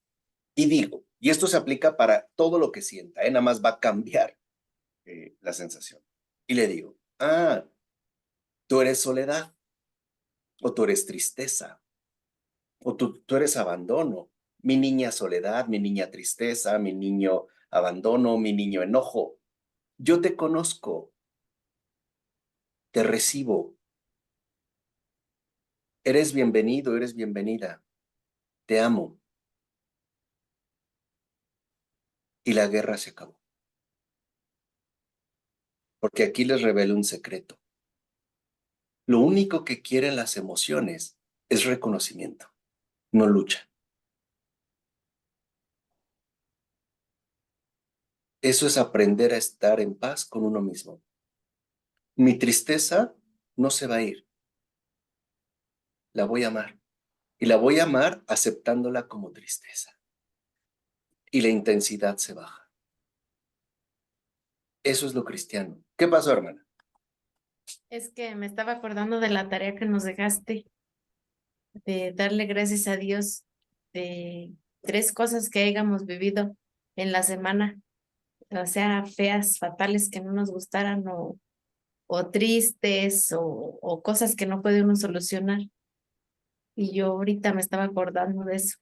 y digo, y esto se aplica para todo lo que sienta, nada más va a cambiar la sensación. Y le digo, tú eres soledad, o tú eres tristeza, o tú eres abandono, mi niña soledad, mi niña tristeza, mi niño abandono, mi niño enojo. Yo te conozco, te recibo, eres bienvenido, eres bienvenida, te amo. Y la guerra se acabó. Porque aquí les revelo un secreto. Lo único que quieren las emociones es reconocimiento, no lucha. Eso es aprender a estar en paz con uno mismo. Mi tristeza no se va a ir. La voy a amar. Y la voy a amar aceptándola como tristeza. Y la intensidad se baja. Eso es lo cristiano. ¿Qué pasó, hermana? Es que me estaba acordando de la tarea que nos dejaste, de darle gracias a Dios de 3 cosas que hayamos vivido en la semana, o sea, feas, fatales, que no nos gustaran o tristes o cosas que no puede uno solucionar. Y yo ahorita me estaba acordando de eso,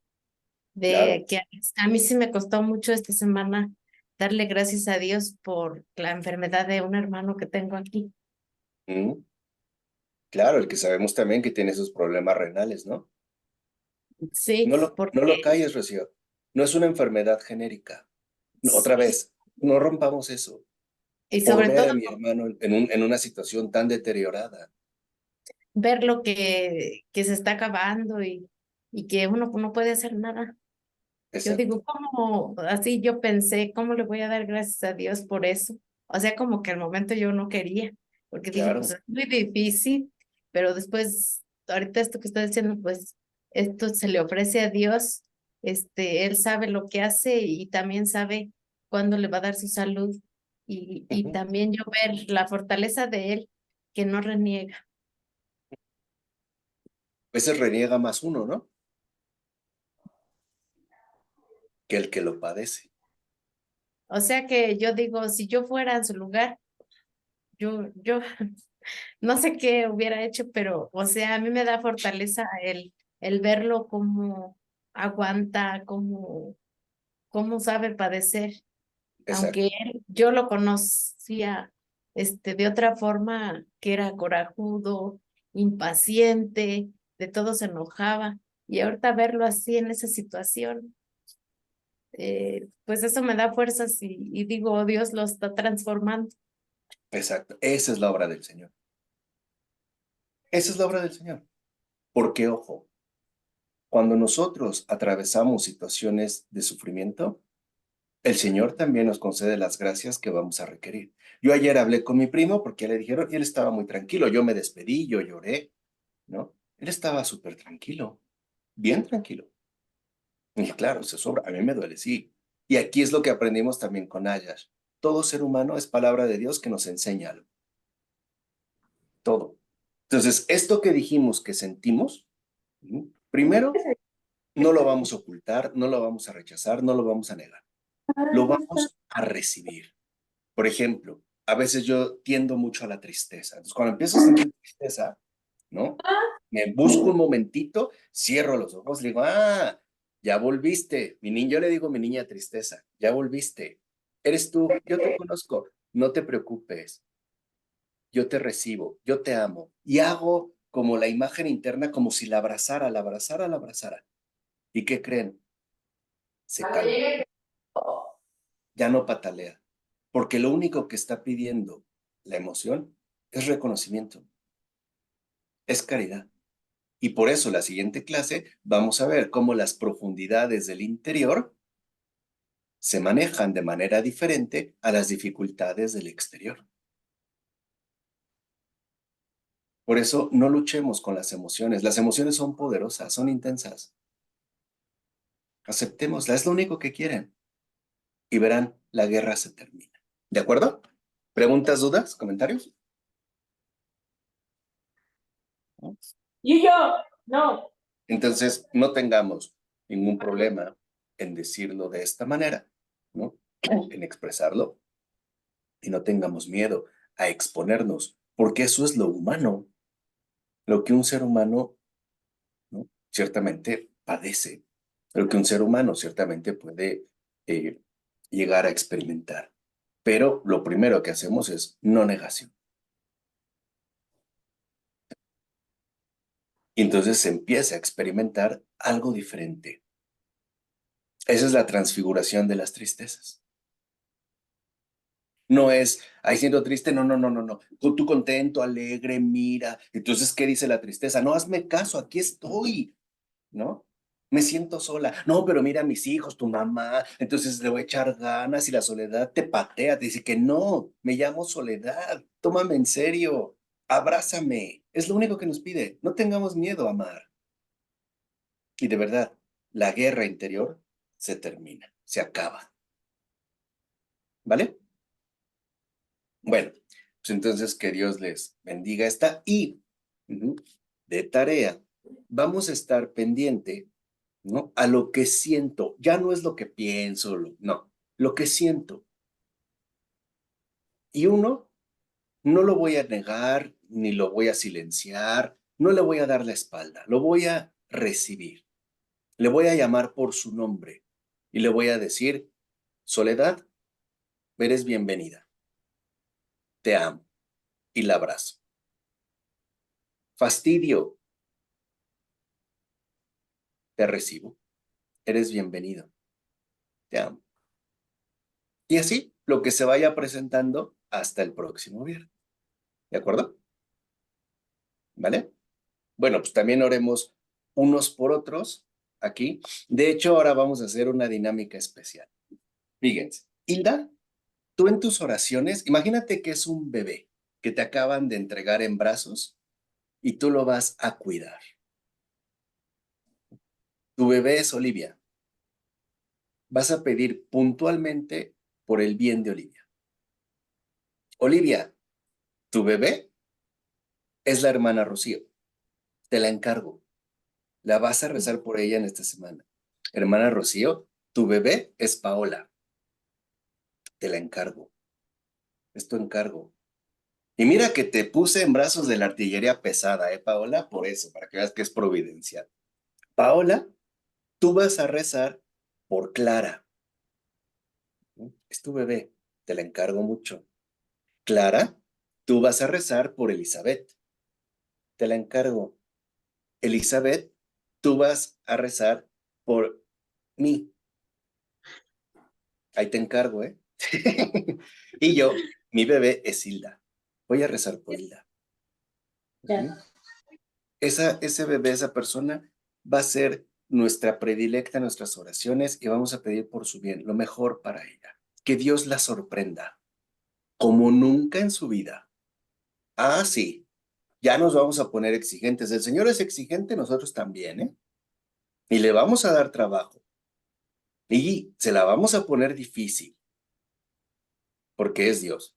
Claro. de que a mí sí me costó mucho esta semana darle gracias a Dios por la enfermedad de un hermano que tengo aquí. Mm, claro, el que sabemos también que tiene esos problemas renales, ¿no? Sí, No lo porque, calles, Rocío. No es una enfermedad genérica. No, otra sí, vez, no rompamos eso. y Por sobre ver todo a mi hermano en una situación tan deteriorada. ver lo que se está acabando y que uno no puede hacer nada. Yo digo, Exacto. ¿cómo? Así yo pensé, ¿cómo le voy a dar gracias a Dios por eso? O sea, como que al momento yo no quería, porque dije, pues Claro. es muy difícil, pero después, ahorita esto que está diciendo, pues esto se le ofrece a Dios, Él sabe lo que hace y también sabe cuándo le va a dar su salud y Ujú. también yo ver la fortaleza de Él, que no reniega. A veces reniega más uno, ¿no? Que el que lo padece. O sea que yo digo, si yo fuera en su lugar, yo no sé qué hubiera hecho, pero, o sea, a mí me da fortaleza el verlo como aguanta, como sabe padecer, Exacto. aunque yo lo conocía, de otra forma, que era corajudo, impaciente, de todo se enojaba, y ahorita verlo así en esa situación, pues eso me da fuerzas y digo, "Oh, Dios lo está transformando". Exacto. Esa es la obra del Señor. Esa es la obra del Señor. Porque, ojo, cuando nosotros atravesamos situaciones de sufrimiento, el Señor también nos concede las gracias que vamos a requerir. Yo ayer hablé con mi primo porque le dijeron, y él estaba muy tranquilo. Yo me despedí, yo lloré, ¿no? Él estaba súper tranquilo, bien tranquilo. Y claro, se sobra. A mí me duele, sí. Y aquí es lo que aprendimos también con Ayash. Todo ser humano es palabra de Dios que nos enseña algo. Todo. Entonces, esto que dijimos que sentimos, primero, no lo vamos a ocultar, no lo vamos a rechazar, no lo vamos a negar. Lo vamos a recibir. Por ejemplo, a veces yo tiendo mucho a la tristeza. Entonces, cuando empiezo a sentir tristeza, ¿no? Me busco un momentito, cierro los ojos, le digo, ya volviste. Yo le digo mi niña tristeza, ya volviste. Eres tú, yo te conozco, no te preocupes, yo te recibo, yo te amo. Y hago como la imagen interna, como si la abrazara, la abrazara, la abrazara. ¿Y qué creen? Se calma, ya no patalea, porque lo único que está pidiendo la emoción es reconocimiento, es caridad. Y por eso la siguiente clase vamos a ver cómo las profundidades del interior se manejan de manera diferente a las dificultades del exterior. Por eso no luchemos con las emociones. Las emociones son poderosas, son intensas. Aceptémoslas, es lo único que quieren. Y verán, la guerra se termina. ¿De acuerdo? ¿Preguntas, dudas, comentarios? Y yo, no. Entonces, no tengamos ningún problema en decirlo de esta manera, ¿no? En expresarlo. Y no tengamos miedo a exponernos, porque eso es lo humano, lo que un ser humano, ¿no? Ciertamente padece, lo que un ser humano ciertamente puede eh, llegar a experimentar. Pero lo primero que hacemos es no negación. Y entonces se empieza a experimentar algo diferente. Esa es la transfiguración de las tristezas. No es, ay, siento triste, no, no, no, no, no. Tú contento, alegre, mira. Entonces, ¿qué dice la tristeza? No, hazme caso, aquí estoy, ¿no? Me siento sola. No, pero mira a mis hijos, tu mamá. Entonces le voy a echar ganas y la soledad te patea, te dice que no, me llamo Soledad, tómame en serio, abrázame. Es lo único que nos pide. No tengamos miedo a amar. Y de verdad, la guerra interior se termina, se acaba. ¿Vale? Bueno, pues entonces que Dios les bendiga esta y de tarea, vamos a estar pendiente, ¿no? A lo que siento, ya no es lo que pienso, no, lo que siento. Y uno no lo voy a negar, ni lo voy a silenciar, no le voy a dar la espalda, lo voy a recibir. Le voy a llamar por su nombre y le voy a decir, Soledad, eres bienvenida. Te amo y la abrazo. Fastidio, te recibo. Eres bienvenido. Te amo. Y así, lo que se vaya presentando hasta el próximo viernes. ¿De acuerdo? ¿Vale? Bueno, pues también oremos unos por otros aquí. De hecho, ahora vamos a hacer una dinámica especial. Fíjense, Hilda, tú en tus oraciones, imagínate que es un bebé que te acaban de entregar en brazos y tú lo vas a cuidar. Tu bebé es Olivia. Vas a pedir puntualmente por el bien de Olivia. Olivia, tu bebé es la hermana Rocío. Te la encargo. La vas a rezar por ella en esta semana. Hermana Rocío, tu bebé es Paola. Te la encargo. Es tu encargo. Y mira que te puse en brazos de la artillería pesada, Paola? Por eso, para que veas que es providencial. Paola, tú vas a rezar por Clara. Es tu bebé. Te la encargo mucho. Clara, tú vas a rezar por Elizabeth. Te la encargo. Elizabeth, tú vas a rezar por mí. Ahí te encargo, ¿eh? Y yo, mi bebé es Hilda. Voy a rezar por Hilda. Ya. Ese bebé, esa persona, va a ser nuestra predilecta en nuestras oraciones y vamos a pedir por su bien, lo mejor para ella. Que Dios la sorprenda, como nunca en su vida. Ah, sí, ya nos vamos a poner exigentes. El Señor es exigente, nosotros también, ¿eh? Y le vamos a dar trabajo. Y se la vamos a poner difícil, porque es Dios,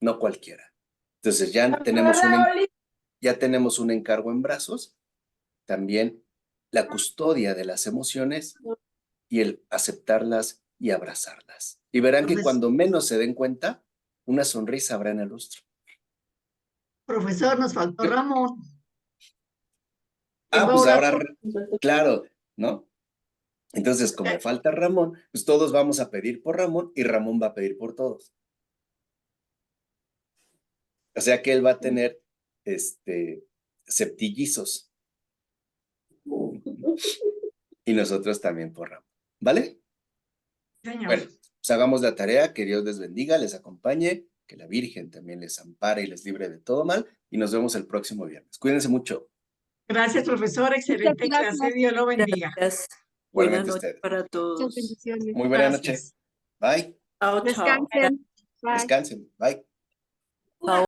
no cualquiera. Entonces ya tenemos un encargo en brazos, también la custodia de las emociones y el aceptarlas y abrazarlas. Y verán que cuando menos se den cuenta, una sonrisa habrá en el rostro. Profesor, nos faltó Ramón. Pues ahora, claro, ¿no? Entonces, como falta Ramón, pues todos vamos a pedir por Ramón y Ramón va a pedir por todos. O sea que él va a tener, septillizos. Y nosotros también por Ramón. ¿Vale? Señor. Bueno, pues hagamos la tarea, que Dios les bendiga, les acompañe, que la Virgen también les ampare y les libre de todo mal. Y nos vemos el próximo viernes. Cuídense mucho. Gracias, profesor. Excelente clase. Dios lo bendiga. Gracias. Buenas Buenas noches noches para Muchas todos. bendiciones. Muy buena Gracias. noche. Bye. Chao, chao. Descansen. Bye. Descansen. Bye.